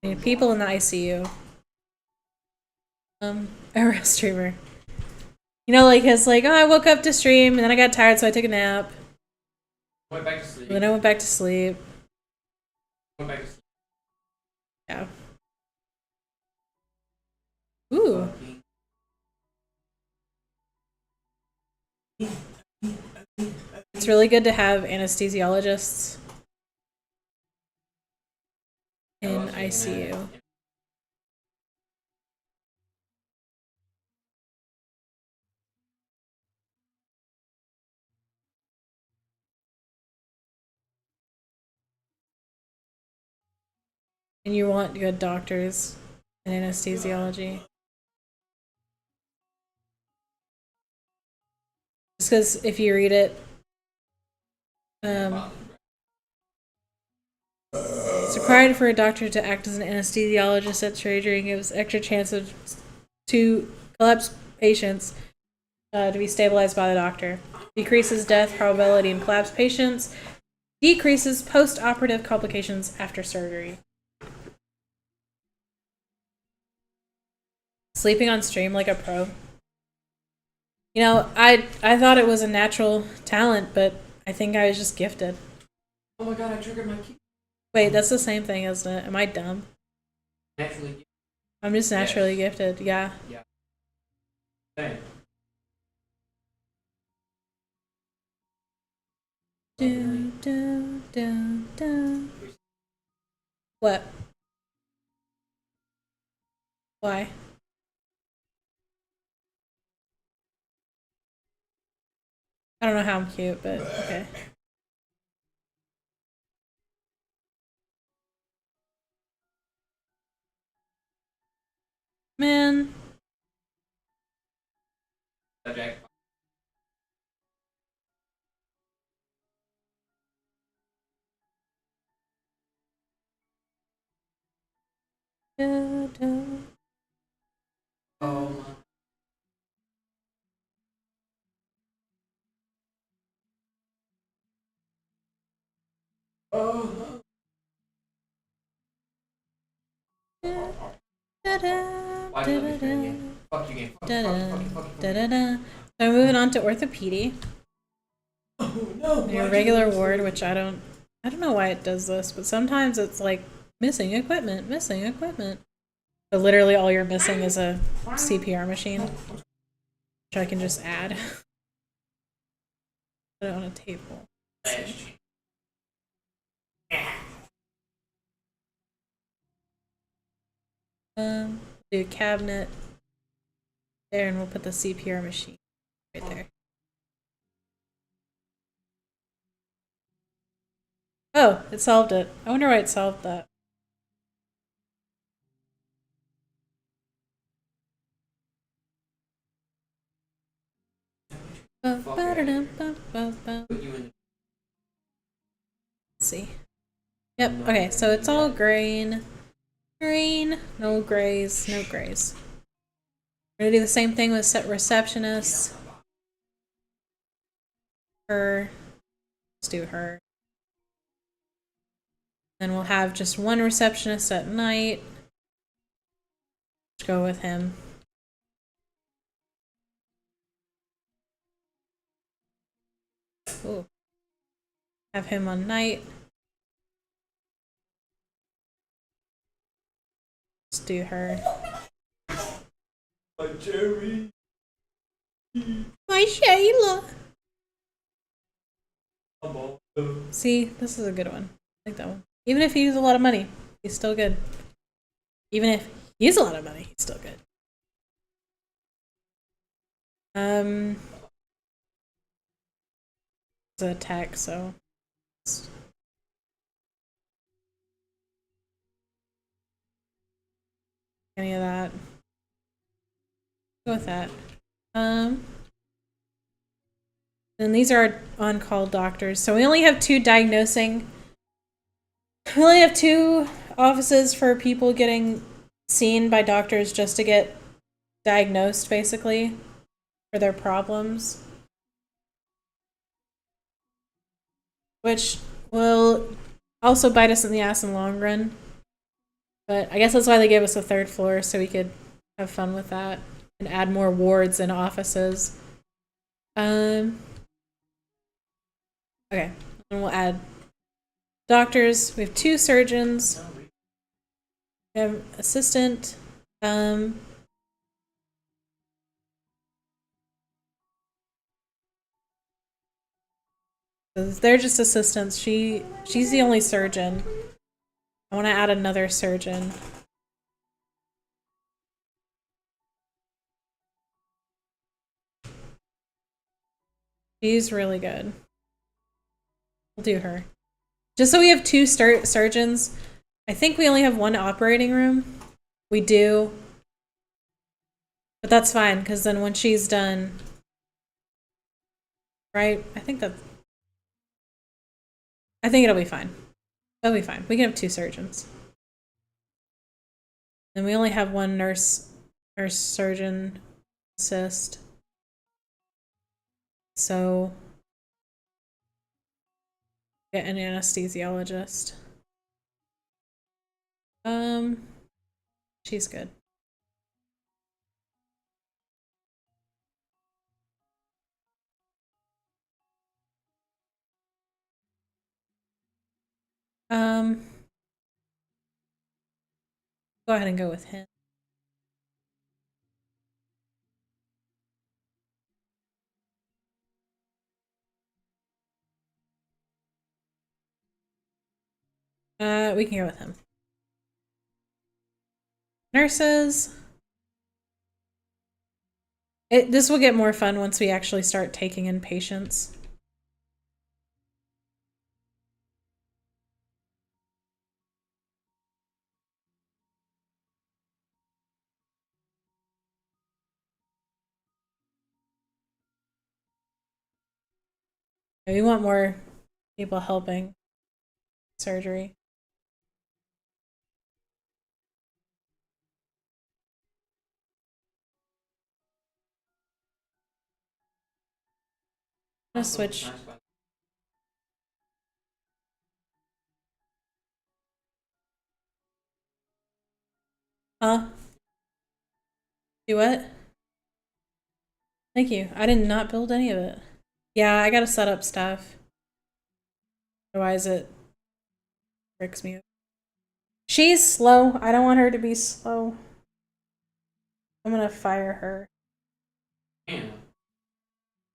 A: I mean, people in the ICU. A real streamer. You know, like it's like, oh, I woke up to stream and then I got tired, so I took a nap.
B: Went back to sleep.
A: And then I went back to sleep.
B: Went back to sleep.
A: Yeah. Ooh. It's really good to have anesthesiologists in ICU. And you want good doctors in anesthesiology. Just because if you read it, it's required for a doctor to act as an anesthesiologist at surgery and gives extra chances to collapse patients to be stabilized by the doctor. Decreases death probability in collapsed patients. Decreases post-operative complications after surgery. Sleeping on stream like a pro. You know, I thought it was a natural talent, but I think I was just gifted.
B: Oh my god, I triggered my key.
A: Wait, that's the same thing, isn't it? Am I dumb?
B: Naturally gifted.
A: I'm just naturally gifted, yeah.
B: Yeah. Same.
A: What? Why? I don't know how I'm cute, but okay. Man.
B: Subject. Oh my. Oh. Why do you let me play again? Fuck you game. Fuck you, fuck you, fuck you, fuck you.
A: So moving on to orthopedy.
B: Oh no.
A: Your regular ward, which I don't know why it does this, but sometimes it's like missing equipment. So literally all you're missing is a CPR machine, which I can just add. Put it on a table. Do a cabinet there, and we'll put the CPR machine right there. Oh, it solved it. I wonder why it solved that. Let's see. Yep, okay, so it's all green. Green, no grays, no grays. We're gonna do the same thing with receptionists. Her. Let's do her. Then we'll have just one receptionist at night. Let's go with him. Ooh. Have him on night. Let's do her.
B: My Jerry.
A: My Shayla. See, this is a good one. I like that one. Even if he uses a lot of money, he's still good. Even if he uses a lot of money, he's still good. It's an attack, so any of that. Go with that. And these are on-call doctors. So we only have two diagnosing. We only have two offices for people getting seen by doctors just to get diagnosed, basically, for their problems. Which will also bite us in the ass in the long run. But I guess that's why they gave us a third floor, so we could have fun with that and add more wards and offices. Okay, and we'll add doctors. We have 2 surgeons. We have assistant. They're just assistants. She's the only surgeon. I want to add another surgeon. She's really good. We'll do her. Just so we have 2 surgeons. I think we only have 1 operating room. We do. But that's fine, because then when she's done... Right? I think it'll be fine. It'll be fine. We can have 2 surgeons. And we only have 1 nurse surgeon assist. So get an anesthesiologist. She's good. Go ahead and go with him. We can go with him. Nurses. This will get more fun once we actually start taking in patients. We want more people helping surgery. I'm gonna switch. Huh? Do what? Thank you. I did not build any of it. Yeah, I gotta set up stuff. Otherwise it breaks me up. She's slow. I don't want her to be slow. I'm gonna fire her.
B: Yeah.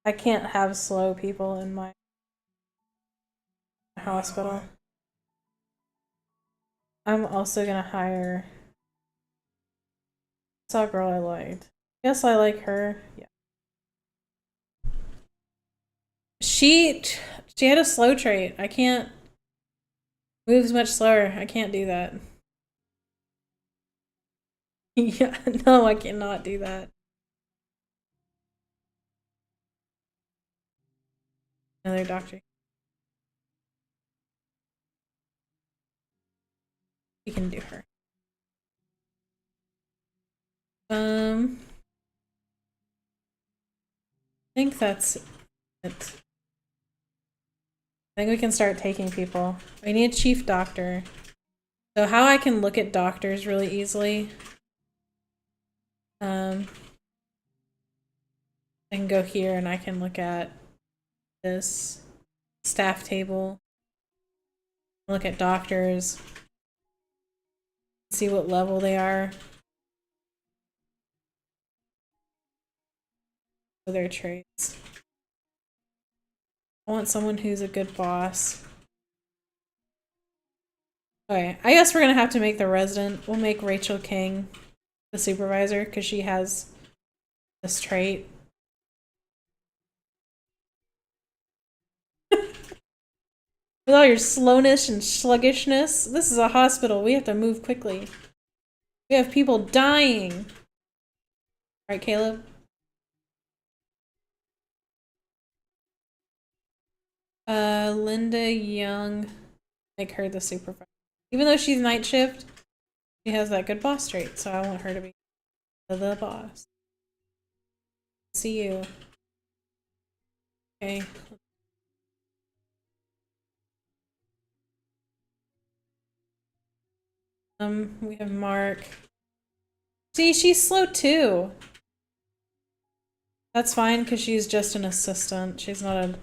A: I can't have slow people in my hospital. I'm also gonna hire... I saw a girl I liked. Guess I like her. Yeah. She had a slow trait. I can't... Moves much slower. I can't do that. Yeah, no, I cannot do that. Another doctor. We can do her. I think that's it. I think we can start taking people. We need a chief doctor. So how I can look at doctors really easily. I can go here and I can look at this staff table. Look at doctors. See what level they are. Their traits. I want someone who's a good boss. Okay, I guess we're gonna have to make the resident. We'll make Rachel King the supervisor because she has this trait. With all your slowness and sluggishness, this is a hospital. We have to move quickly. We have people dying. All right, Caleb. Linda Young, make her the supervisor. Even though she's night shift, she has that good boss trait, so I want her to be the boss. See you. Okay. We have Mark. See, she's slow too. That's fine because she's just an assistant. She's not a,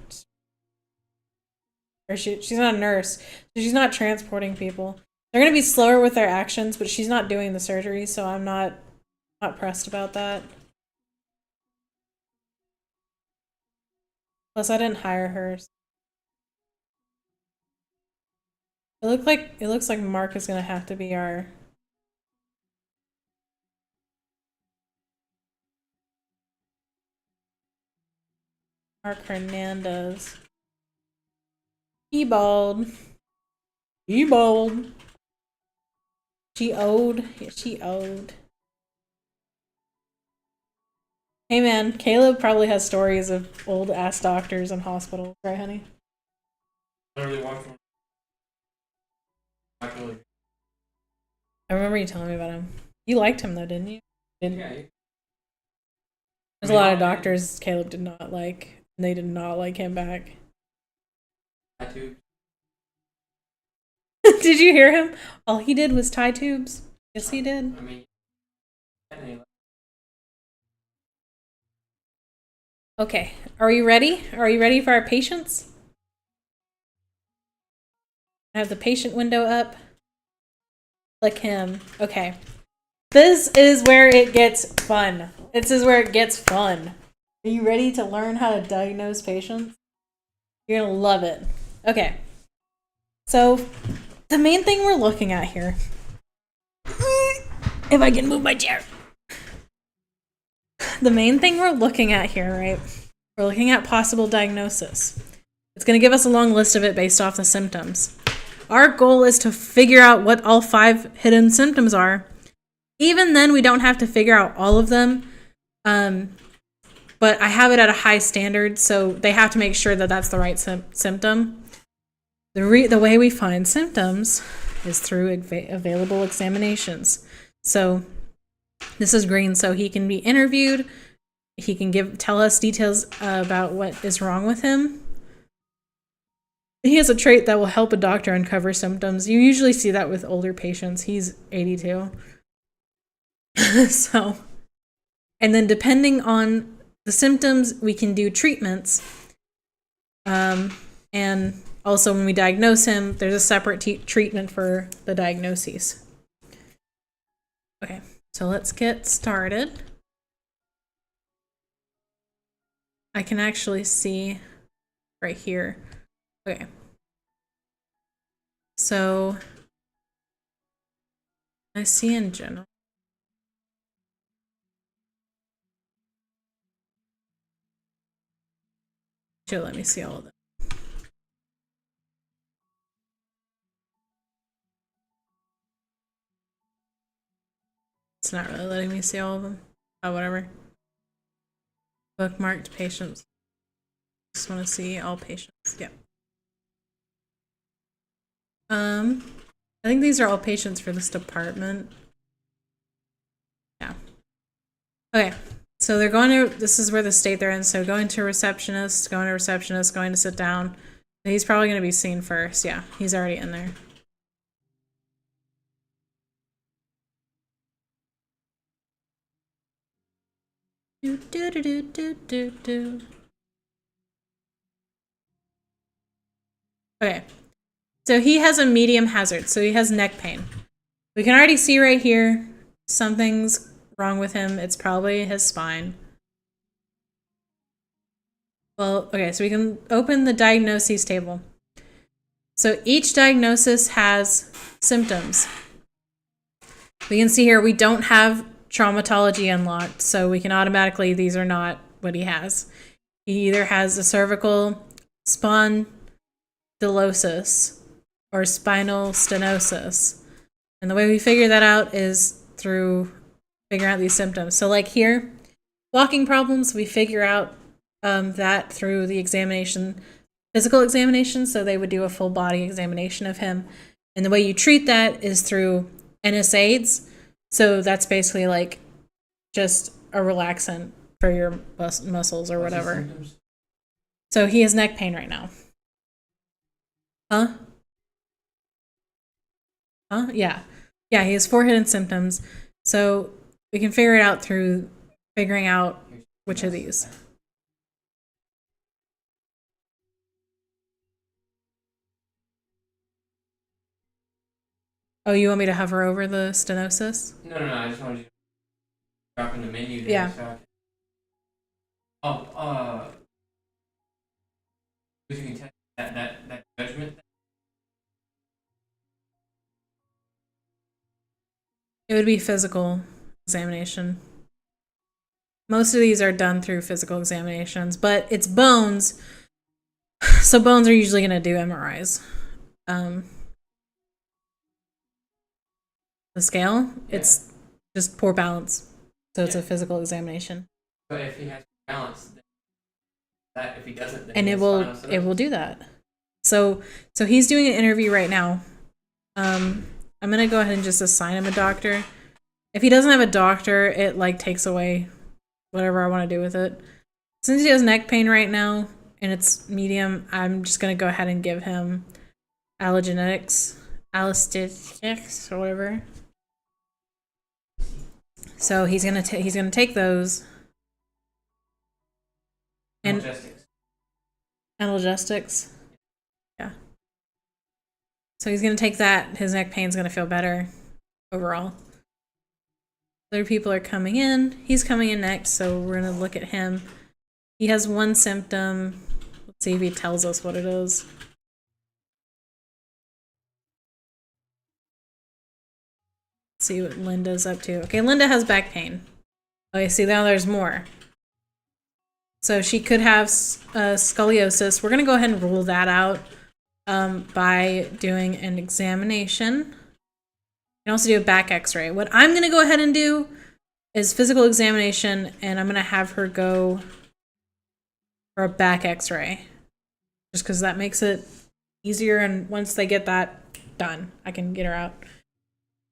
A: or she's not a nurse. So she's not transporting people. They're gonna be slower with their actions, but she's not doing the surgery, so I'm not pressed about that. Plus, I didn't hire her. It looks like Mark is gonna have to be our. Mark Hernandez. He-balled. He-balled. She owed. Yeah, she owed. Hey man, Caleb probably has stories of old ass doctors and hospitals, right, honey?
B: I don't really watch one. Actually.
A: I remember you telling me about him. You liked him though, didn't you?
B: Yeah.
A: There's a lot of doctors Caleb did not like, and they did not like him back.
B: Tattoo.
A: Did you hear him? All he did was tie tubes. Yes, he did.
B: I mean,
A: Okay, are you ready? Are you ready for our patients? I have the patient window up. Click him. Okay. This is where it gets fun. This is where it gets fun. Are you ready to learn how to diagnose patients? You're gonna love it. Okay. So, the main thing we're looking at here. If I can move my chair. The main thing we're looking at here, right? We're looking at possible diagnosis. It's going to give us a long list of it based off the symptoms. Our goal is to figure out what all 5 hidden symptoms are. Even then, we don't have to figure out all of them. But I have it at a high standard, so they have to make sure that that's the right symptom. The way we find symptoms is through available examinations. So this is green, so he can be interviewed. He can tell us details about what is wrong with him. He has a trait that will help a doctor uncover symptoms. You usually see that with older patients. He's 82. So, and then depending on the symptoms, we can do treatments. And also when we diagnose him, there's a separate treatment for the diagnoses. Okay, so let's get started. I can actually see right here. Okay. So I see in general. Sure, let me see all of them. It's not really letting me see all of them. Oh, whatever. Bookmarked patients. Just want to see all patients. Yep. I think these are all patients for this department. Yeah. Okay. So they're going to, this is where the state they're in. So going to receptionist, going to sit down. He's probably going to be seen first. Yeah, he's already in there. Okay. So he has a medium hazard. So he has neck pain. We can already see right here something's wrong with him. It's probably his spine. Well, okay, so we can open the diagnoses table. So each diagnosis has symptoms. We can see here we don't have traumatology unlocked, so we can automatically, these are not what he has. He either has a cervical spondylosis or spinal stenosis. And the way we figure that out is through figuring out these symptoms. So like here, walking problems, we figure out that through the examination, physical examination. So they would do a full body examination of him. And the way you treat that is through NSAIDs. So that's basically like just a relaxant for your muscles or whatever. So he has neck pain right now. Huh? Huh? Yeah. Yeah, he has forehead symptoms. So we can figure it out through figuring out which of these. Oh, you want me to hover over the stenosis?
B: No, I just wanted you to drop in the menu there.
A: Yeah.
B: So I can... you can test that judgment.
A: It would be physical examination. Most of these are done through physical examinations, but it's bones. So bones are usually going to do MRIs. The scale, it's just poor balance. So it's a physical examination.
B: But if he has balance, then if he doesn't, then
A: and it will do that. So he's doing an interview right now. I'm gonna go ahead and just assign him a doctor. If he doesn't have a doctor, it like takes away whatever I want to do with it. Since he has neck pain right now and it's medium, I'm just gonna go ahead and give him allogenetics or whatever. So he's gonna take those and analgesics. Yeah. So he's gonna take that. His neck pain's gonna feel better overall. Other people are coming in. He's coming in next, so we're gonna look at him. He has one symptom. Let's see if he tells us what it is. See what Linda's up to. Okay, Linda has back pain. Okay, see now there's more. So she could have scoliosis. We're gonna go ahead and rule that out by doing an examination. You can also do a back x-ray. What I'm gonna go ahead and do is physical examination, and I'm gonna have her go for a back x-ray. Just because that makes it easier, and once they get that done, I can get her out.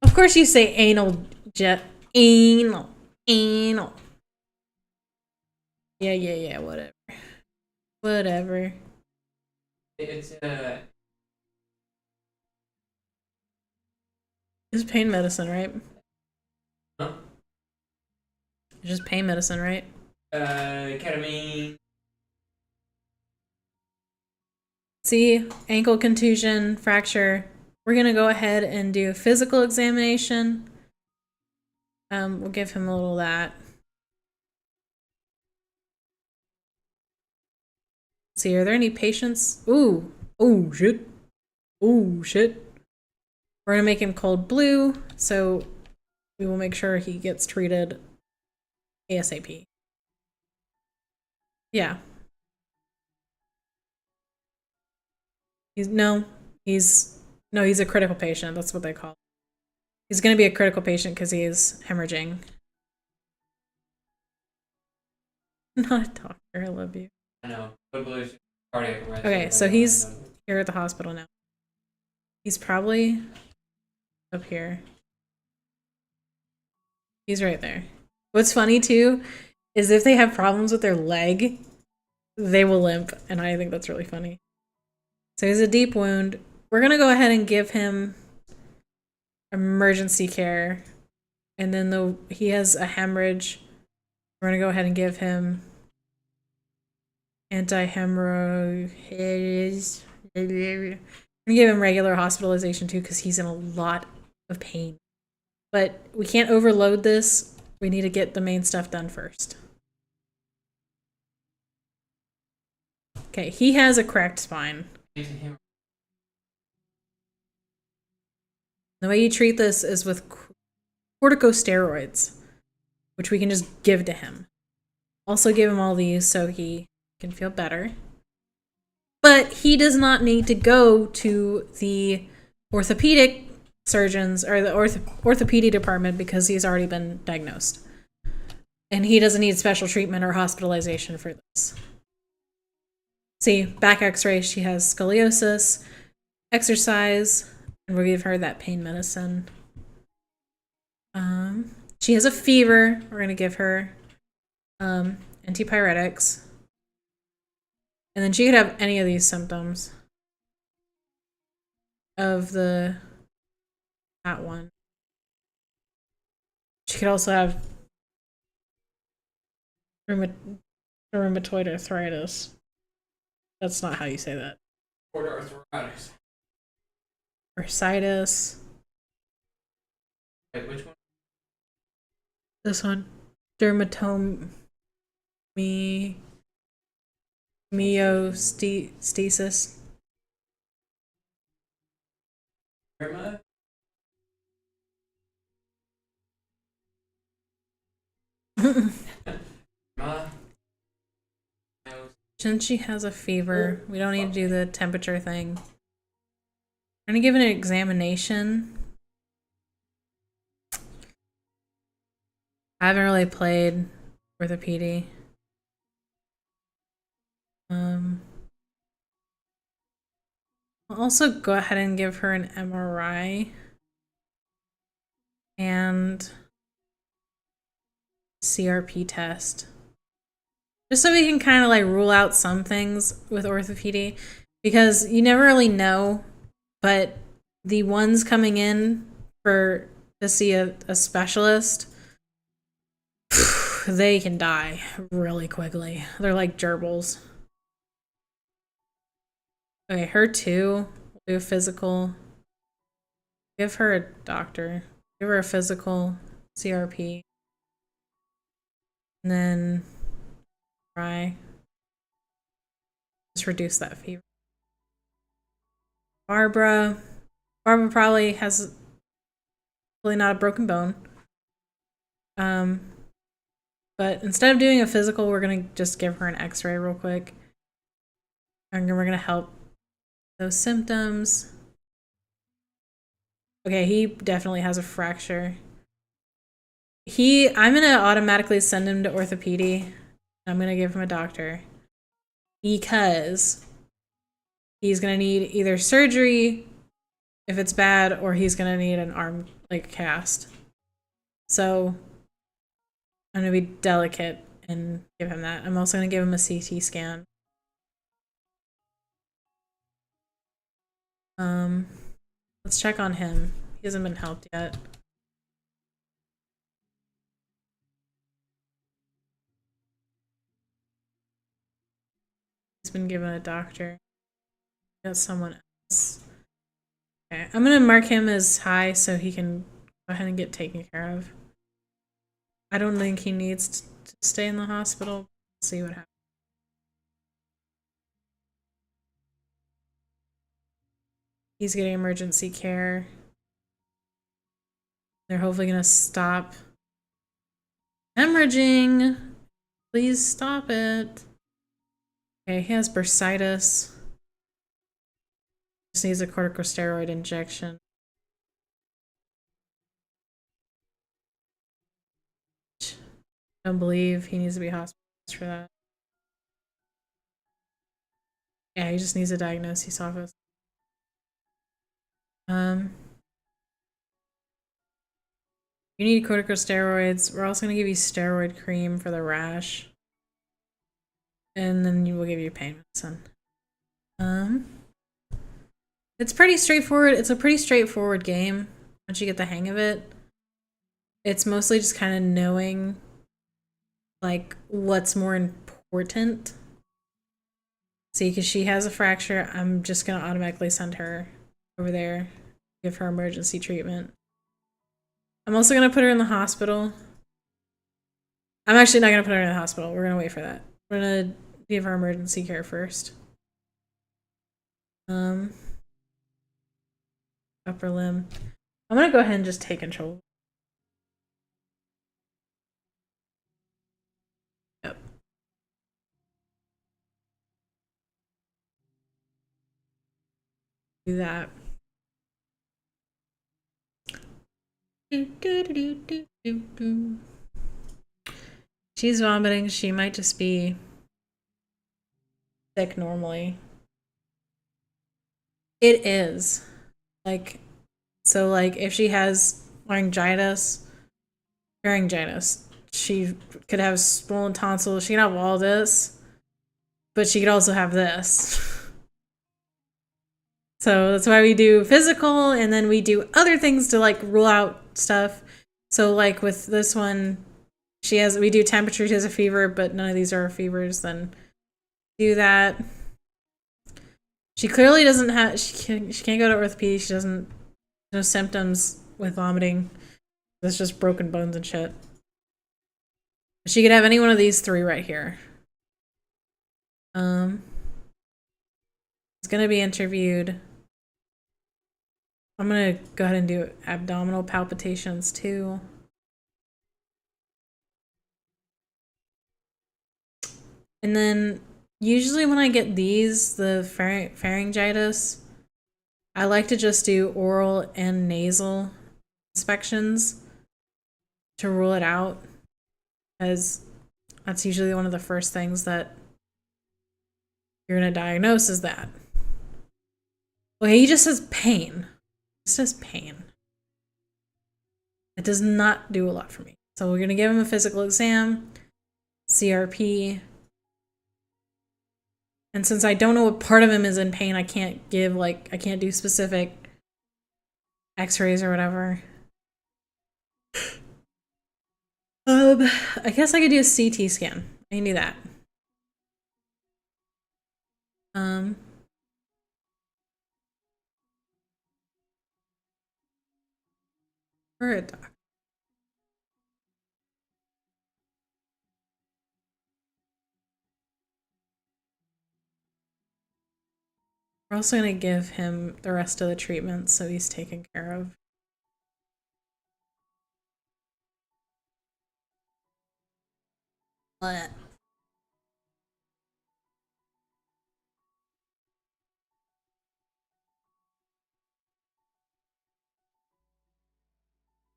A: Of course you say anal. Yeah, whatever.
B: It's
A: It's pain medicine, right?
B: Huh?
A: It's just pain medicine, right?
B: Ketamine.
A: See, ankle contusion, fracture. We're gonna go ahead and do a physical examination. We'll give him a little of that. See, are there any patients? Ooh, oh shit, oh shit. We're gonna make him cold blue, so we will make sure he gets treated ASAP. Yeah. He's a critical patient. That's what they call it. He's going to be a critical patient because he is hemorrhaging. Not a doctor. I love you.
B: I know. Cardiac arrest.
A: Okay, so he's here at the hospital now. He's probably up here. He's right there. What's funny too is if they have problems with their leg, they will limp, and I think that's really funny. So he's a deep wound. We're gonna go ahead and give him emergency care, and then he has a hemorrhage. We're gonna go ahead and give him anti-hemorrhage. We're gonna give him regular hospitalization too because he's in a lot of pain. But we can't overload this. We need to get the main stuff done first. Okay, he has a cracked spine. The way you treat this is with corticosteroids, which we can just give to him. Also give him all these so he can feel better. But he does not need to go to the orthopedic surgeons or the orthopedic department because he's already been diagnosed. And he doesn't need special treatment or hospitalization for this. See, back x-ray, she has scoliosis, exercise, And we'll give her that pain medicine. She has a fever. We're gonna give her antipyretics. And then she could have any of these symptoms of that one. She could also have rheumatoid arthritis. That's not how you say that.
B: Arthritis.
A: Bursitis.
B: Wait, which one?
A: This one. Myosthesis.
B: Derma?
A: Since she has a fever, we don't need to do the temperature thing. I'm gonna give it an examination. I haven't really played orthopedy. I'll also go ahead and give her an MRI and CRP test. Just so we can kind of like rule out some things with orthopedy, because you never really know, but the ones coming in to see a specialist, they can die really quickly. They're like gerbils. Okay, her too. We'll do a physical. Give her a doctor. Give her a physical, CRP. And then try. Just reduce that fever. Barbara probably has really not a broken bone. But instead of doing a physical, we're gonna just give her an x-ray real quick. And we're gonna help those symptoms. Okay, he definitely has a fracture. I'm gonna automatically send him to orthopedy. I'm gonna give him a doctor because he's gonna need either surgery if it's bad, or he's gonna need an arm like cast. So I'm gonna be delicate and give him that. I'm also gonna give him a CT scan. Let's check on him. He hasn't been helped yet. He's been given a doctor. Got someone else. Okay, I'm gonna mark him as high so he can go ahead and get taken care of. I don't think he needs to stay in the hospital. We'll see what happens. He's getting emergency care. They're hopefully gonna stop hemorrhaging. Please stop it. Okay, he has bursitis. Just needs a corticosteroid injection. Don't believe he needs to be hospitalized for that. Yeah, he just needs a diagnosis office. You need corticosteroids. We're also gonna give you steroid cream for the rash. And then we'll give you pain medicine. It's pretty straightforward. It's a pretty straightforward game once you get the hang of it. It's mostly just kind of knowing like what's more important. See, because she has a fracture, I'm just gonna automatically send her over there, give her emergency treatment. I'm also gonna put her in the hospital. I'm actually not gonna put her in the hospital. We're gonna wait for that. We're gonna give her emergency care first. Upper limb. I'm gonna go ahead and just take control. Yep. Do that. She's vomiting. She might just be sick normally. It is. Like, So like if she has laryngitis, she could have swollen tonsils. She can have all this, but she could also have this. So that's why we do physical, and then we do other things to like rule out stuff. So like with this one, we do temperature, she has a fever, but none of these are fevers, then do that. She clearly doesn't have, she can't go to orthopedic, she doesn't, no symptoms with vomiting. It's just broken bones and shit. She could have any one of these three right here. It's gonna be interviewed. I'm gonna go ahead and do abdominal palpitations too. And then usually when I get these, the pharyngitis, I like to just do oral and nasal inspections to rule it out, because that's usually one of the first things that you're gonna diagnose is that. Okay, he just says pain. It says pain. It does not do a lot for me. So we're gonna give him a physical exam, CRP. And since I don't know what part of him is in pain, I can't do specific x-rays or whatever. I guess I could do a CT scan. I can do that. For a doc. We're also gonna give him the rest of the treatment so he's taken care of. What?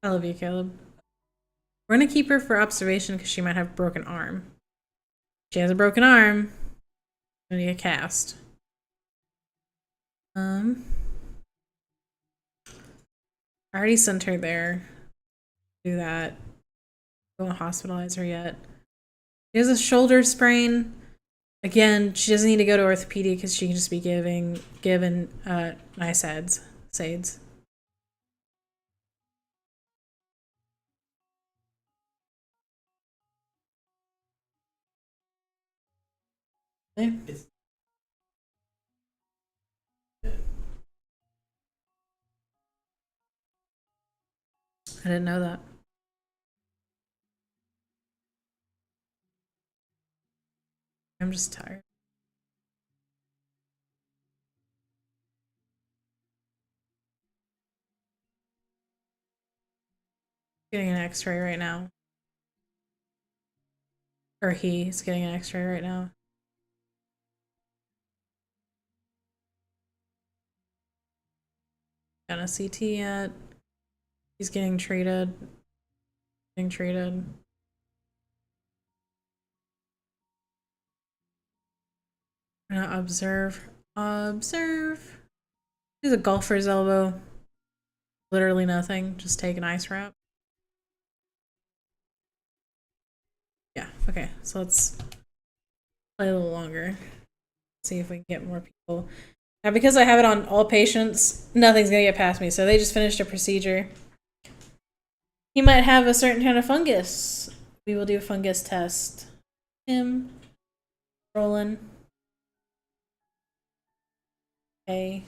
A: I love you, Caleb. We're gonna keep her for observation because she might have a broken arm. She has a broken arm. Gonna get cast. I already sent her there. Do that. Don't hospitalize her yet. She has a shoulder sprain. Again, she doesn't need to go to orthopedic because she can just be given NSAIDs. SAIDs. Okay. I didn't know that. I'm just tired. Getting an x-ray right now. Or he's getting an x-ray right now. Got a CT yet. He's getting treated. Getting treated. We're gonna observe. Observe. He's a golfer's elbow. Literally nothing. Just take an ice wrap. Yeah, okay. So let's play a little longer. See if we can get more people. Now, because I have it on all patients, nothing's gonna get past me. So they just finished a procedure. He might have a certain kind of fungus. We will do a fungus test. Him. Rolling. Okay.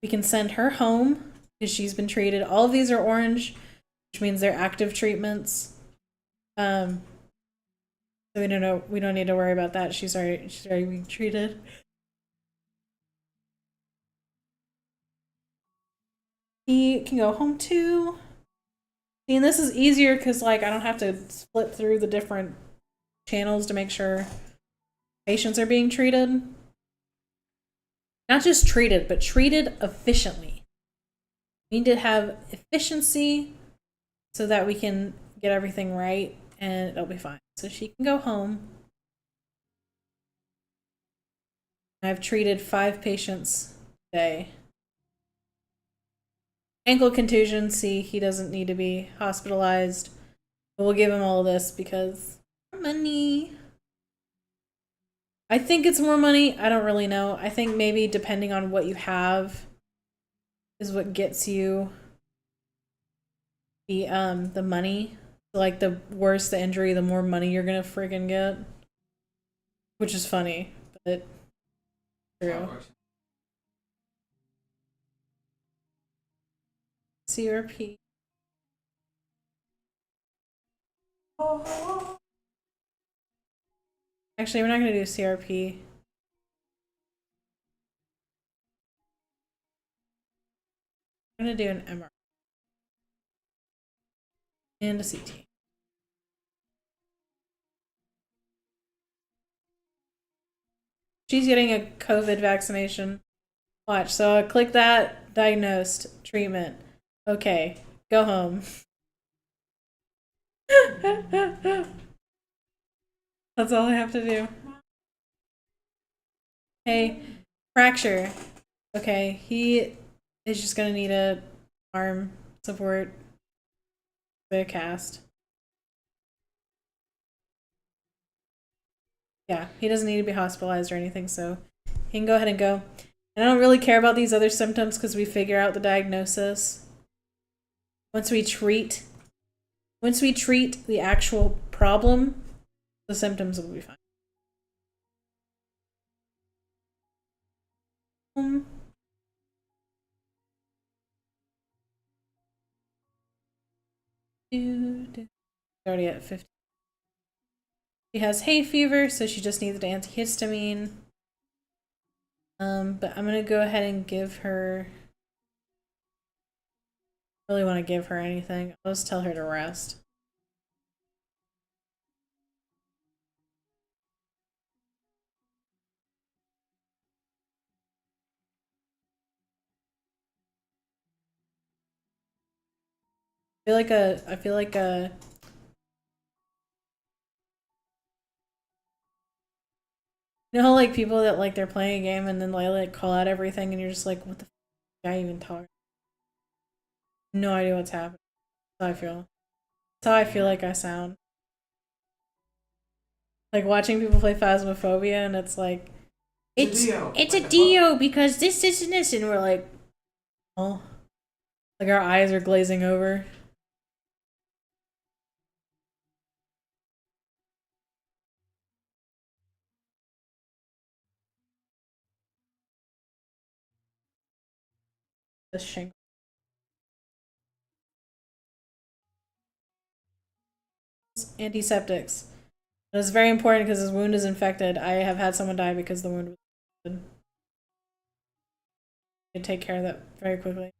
A: We can send her home because she's been treated. All of these are orange, which means they're active treatments. So we don't need to worry about that. She's already being treated. He can go home too. See, and this is easier because like I don't have to split through the different channels to make sure patients are being treated. Not just treated, but treated efficiently. We need to have efficiency so that we can get everything right and it'll be fine. So she can go home. I've treated 5 patients today. Ankle contusion, see, he doesn't need to be hospitalized. But we'll give him all this because money. I think it's more money. I don't really know. I think maybe depending on what you have is what gets you the money. Like the worse the injury, the more money you're gonna friggin' get. Which is funny, but true. CRP. Actually, we're not gonna do CRP. I'm gonna do an MRI and a CT. She's getting a COVID vaccination. Watch. So I click that. Diagnosed. Treatment. Okay. Go home. That's all I have to do. Hey, fracture. Okay, he is just gonna need a arm support. The cast. Yeah, he doesn't need to be hospitalized or anything, so he can go ahead and go. And I don't really care about these other symptoms because we figure out the diagnosis. Once we treat the actual problem, the symptoms will be fine. Already at 50. She has hay fever, so she just needs an antihistamine. But I'm gonna go ahead and give her. Really want to give her anything. I'll just tell her to rest. I feel like a you know how like people that like they're playing a game and then they like call out everything and you're just like, what the f guy even talking? No idea what's happening. That's how I feel. That's how I feel like I sound. Like watching people play Phasmophobia and it's like it's a Dio because this and this and we're like, oh, like our eyes are glazing over. This shank. Antiseptics. It's very important because his wound is infected. I have had someone die because the wound was infected. You take care of that very quickly.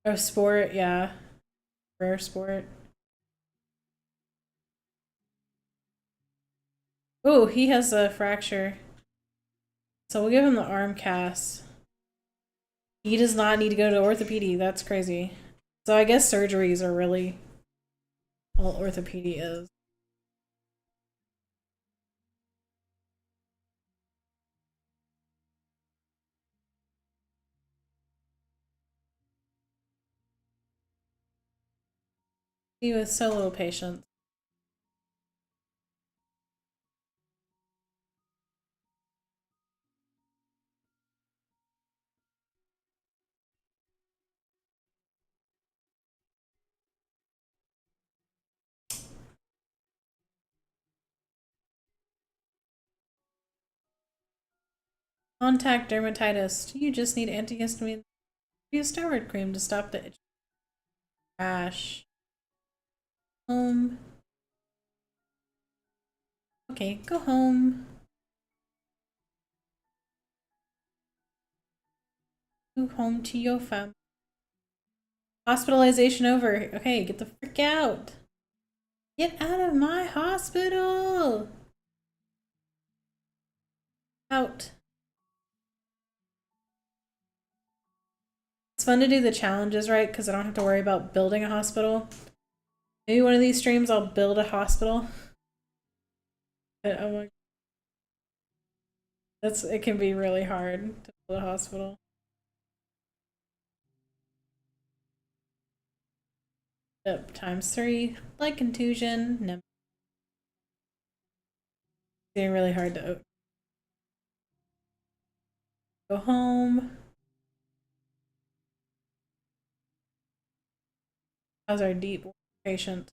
A: Oh, sport, yeah. Rare sport. Ooh, he has a fracture. So we'll give him the arm cast. He does not need to go to orthopedy. That's crazy. So I guess surgeries are really all orthopedy is. He was so little patience. Contact dermatitis. You just need antihistamine. Use steroid cream to stop the itch. Rash. Okay, go home. Go home to your family. Hospitalization over. Okay, get the frick out. Get out of my hospital. Out. It's fun to do the challenges, right? Because I don't have to worry about building a hospital. Maybe one of these streams I'll build a hospital. But, oh my, it can be really hard to go to the hospital. Yep, ×3, like contusion, no. It's really hard to go home. How's our deep patient?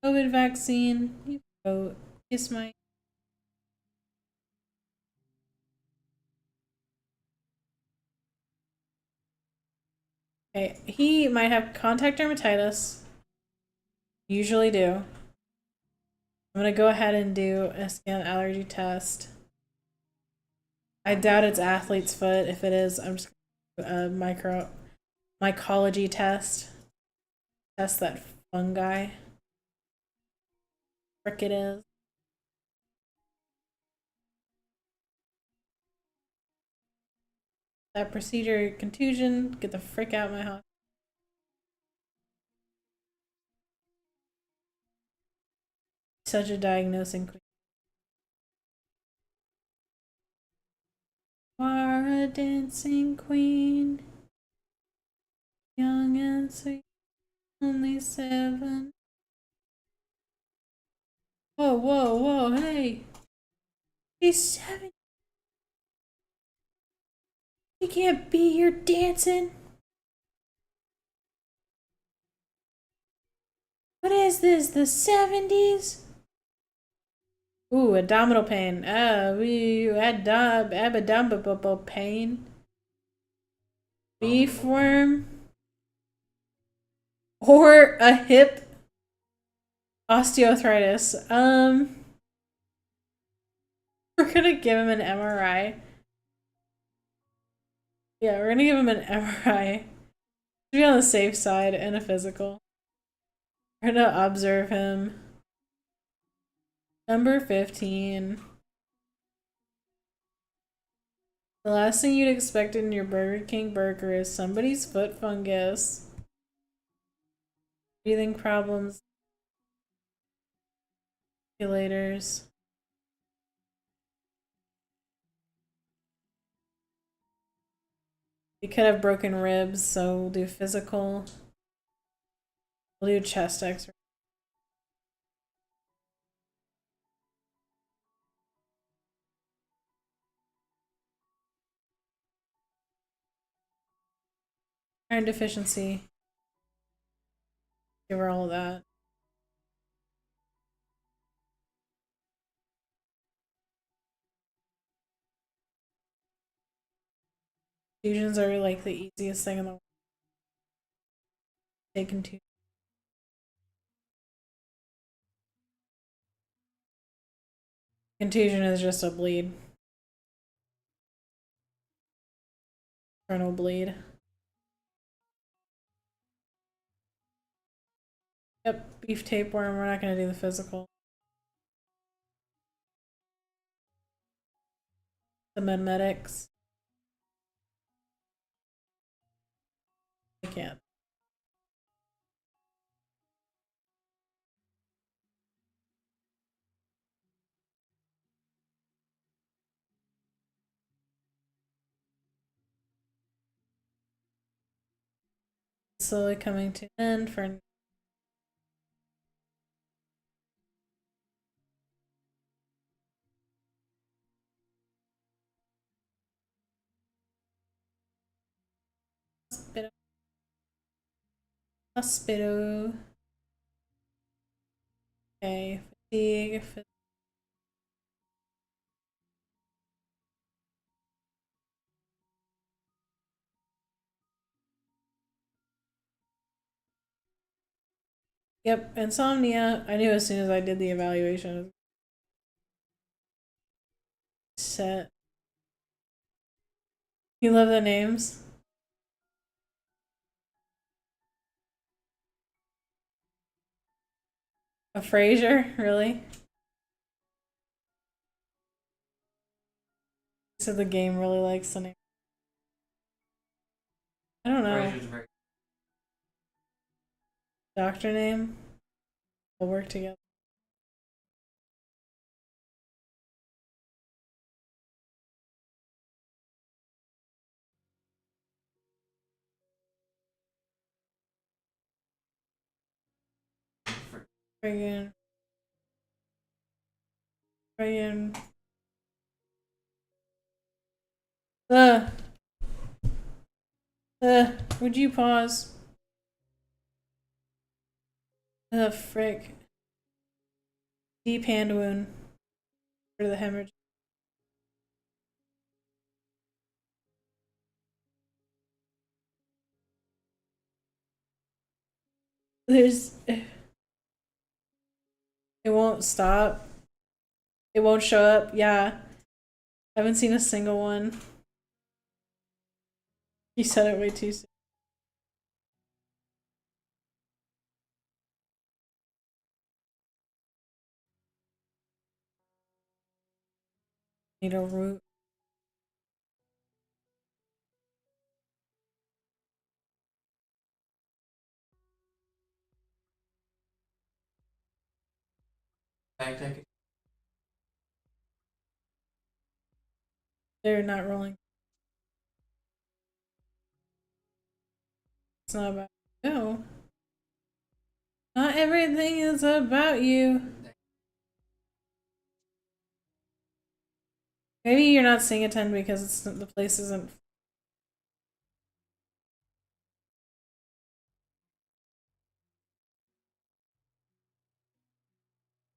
A: COVID vaccine. You go kiss my. Okay, he might have contact dermatitis. Usually do. I'm gonna go ahead and do a skin allergy test. I doubt it's athlete's foot. If it is, I'm just gonna do a mycology test. Test that fungi. Frick it is. That procedure, contusion, get the frick out of my house. Such a diagnosing queen. You are a dancing queen, young and sweet, only 7. Whoa, whoa, whoa, hey! She's 7. She can't be here dancing. What is this, the 70s? Ooh, abdominal pain. Abdominal pain. Beef worm. Or a hip osteoarthritis. We're gonna give him an MRI. Yeah, we're gonna give him an MRI. To be on the safe side and a physical. We're gonna observe him. Number 15. The last thing you'd expect in your Burger King burger is somebody's foot fungus. Breathing problems. Regulators. We could have broken ribs, so we'll do physical. We'll do chest x-ray. Iron deficiency. Give her all of that. Contusions are like the easiest thing in the world. Take contusion. Contusion is just a bleed. Internal bleed. Yep, beef tapeworm. We're not going to do the physical. The medmedics. I can't. Slowly coming to an end for hospital. Hospital. Okay, fatigue. Yep, insomnia. I knew as soon as I did the evaluation. Set. You love the names? A Frasier? Really? So the game really likes the name. I don't know.
B: Frasier's very
A: Doctor name? We'll work together. Friggin'. Ugh. Would you pause? Frick. Deep hand wound. For the hemorrhage. There's. It won't stop. It won't show up. Yeah. I haven't seen a single one. You said it way too soon. Need a root.
B: Take it.
A: They're not rolling. It's not about you. No. Not everything is about you. Maybe you're not seeing a 10 because the place isn't.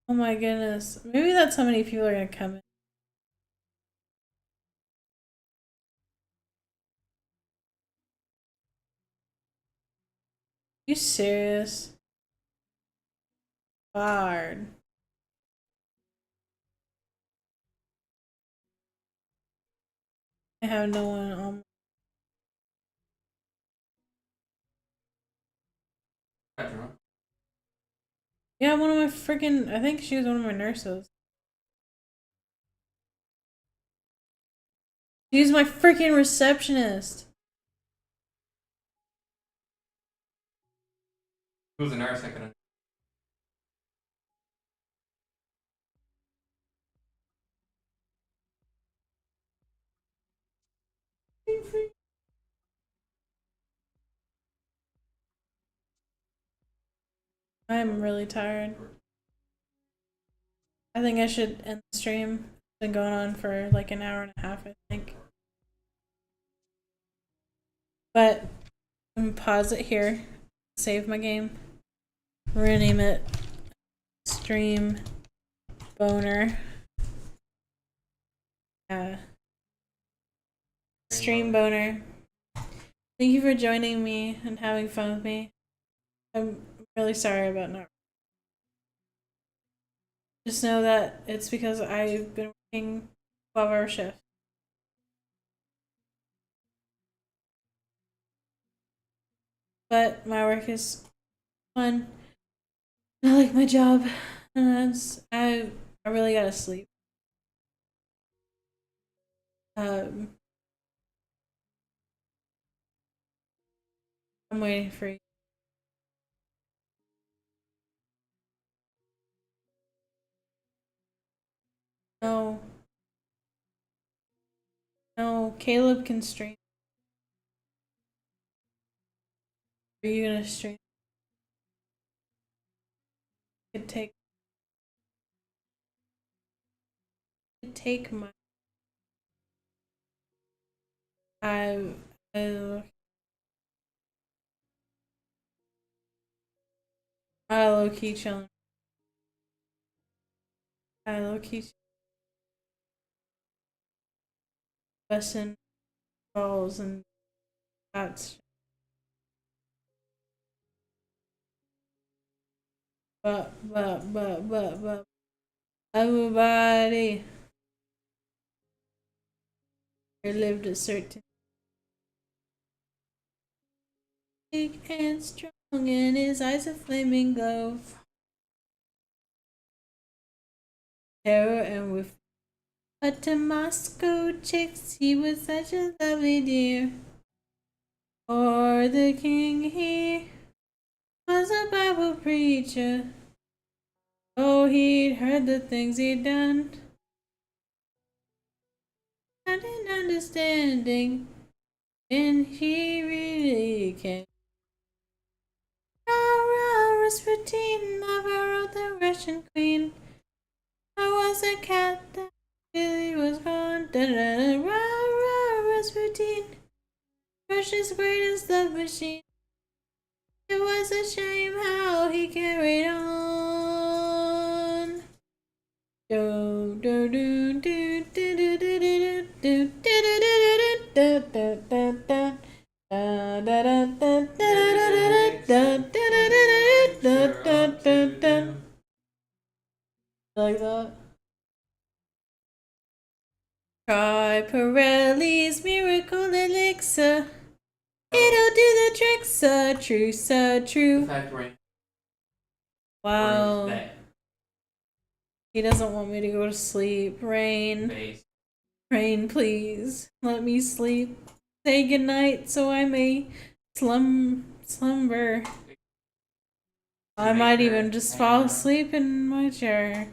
A: Oh my goodness. Maybe that's how many people are gonna come in. You serious? Bard. I have no one on. Yeah, one of my freaking. I think she was one of my nurses. She's my freaking receptionist.
B: Who's a nurse? I couldn't.
A: I'm really tired. I think I should end the stream. It's been going on for like an hour and a half, I think. But I'm gonna pause it here. Save my game. We're gonna name it Stream Boner. Stream Boner. Thank you for joining me and having fun with me. I'm really sorry about not. Just know that it's because I've been working 12-hour shifts. But my work is fun. I like my job. And I really gotta sleep. I'm waiting for you. No. No, Caleb can stream. Are you gonna stream? Could take my. I I low key chilling. I low key busting balls and that's. But everybody lived a certain big and strong, and his eyes a flaming glow. Terror and with but to Moscow chicks, he was such a lovely dear. For the king, he was a Bible preacher. Oh, he'd heard the things he'd done. And in understanding, and he really can. Rah, rah, Rasputin, lover of the Russian queen. I was a cat that really was gone. Da da da, rah rah, Rasputin, Russia's greatest love machine. It was a shame how he carried on. Do do do do do do do do do do do do do do. Like that. Try Pirelli's miracle elixir. It'll do the trick, so true, so
B: The
A: true.
B: fact rain.
A: Wow.
B: That
A: He doesn't want me to go to sleep. Rain.
B: base.
A: Rain, please. Let me sleep. Say goodnight so I may slumber. I might even just fall asleep in my chair.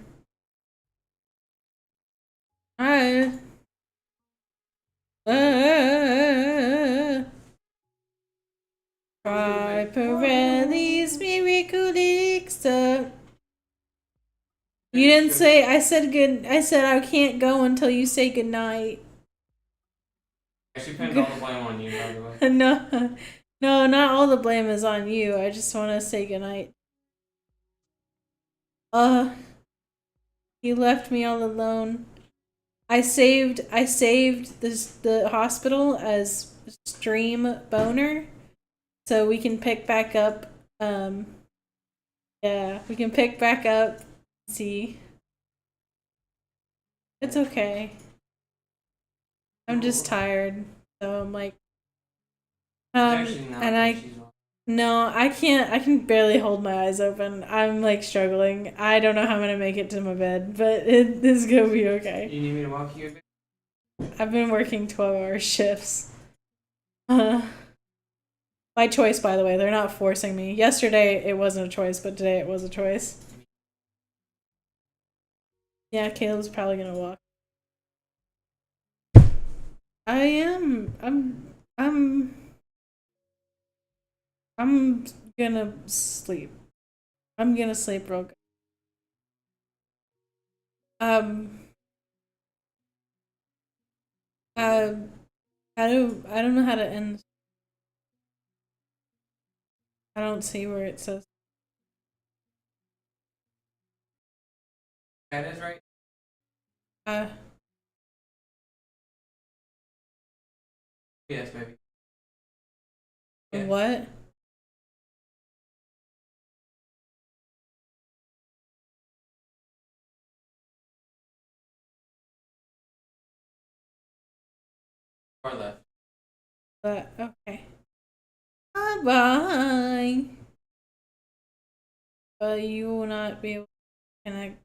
A: I. Try Pirelli's miracle elixir. You didn't say. I said good. I said I can't go until you say goodnight.
B: She pinned all the blame on you, by the way.
A: No, no, not all the blame is on you. I just want to say goodnight. You left me all alone. I saved the hospital as stream boner, so we can pick back up. Yeah, we can pick back up. See, it's okay. I'm just tired, so I'm like, and I can't. I can barely hold my eyes open. I'm like struggling. I don't know how I'm gonna make it to my bed, but it is gonna be okay.
B: You need me to walk you a bit?
A: I've been working 12-hour shifts. My choice, by the way. They're not forcing me. Yesterday it wasn't a choice, but today it was a choice. Yeah, Caleb's probably gonna walk. I am. I'm gonna sleep. I'm gonna sleep real good. Uh, I don't know how to end. I don't see where it says.
B: That is right. Yes, baby. Yeah.
A: What?
B: Far left.
A: But okay. Bye bye. But you will not be able to connect.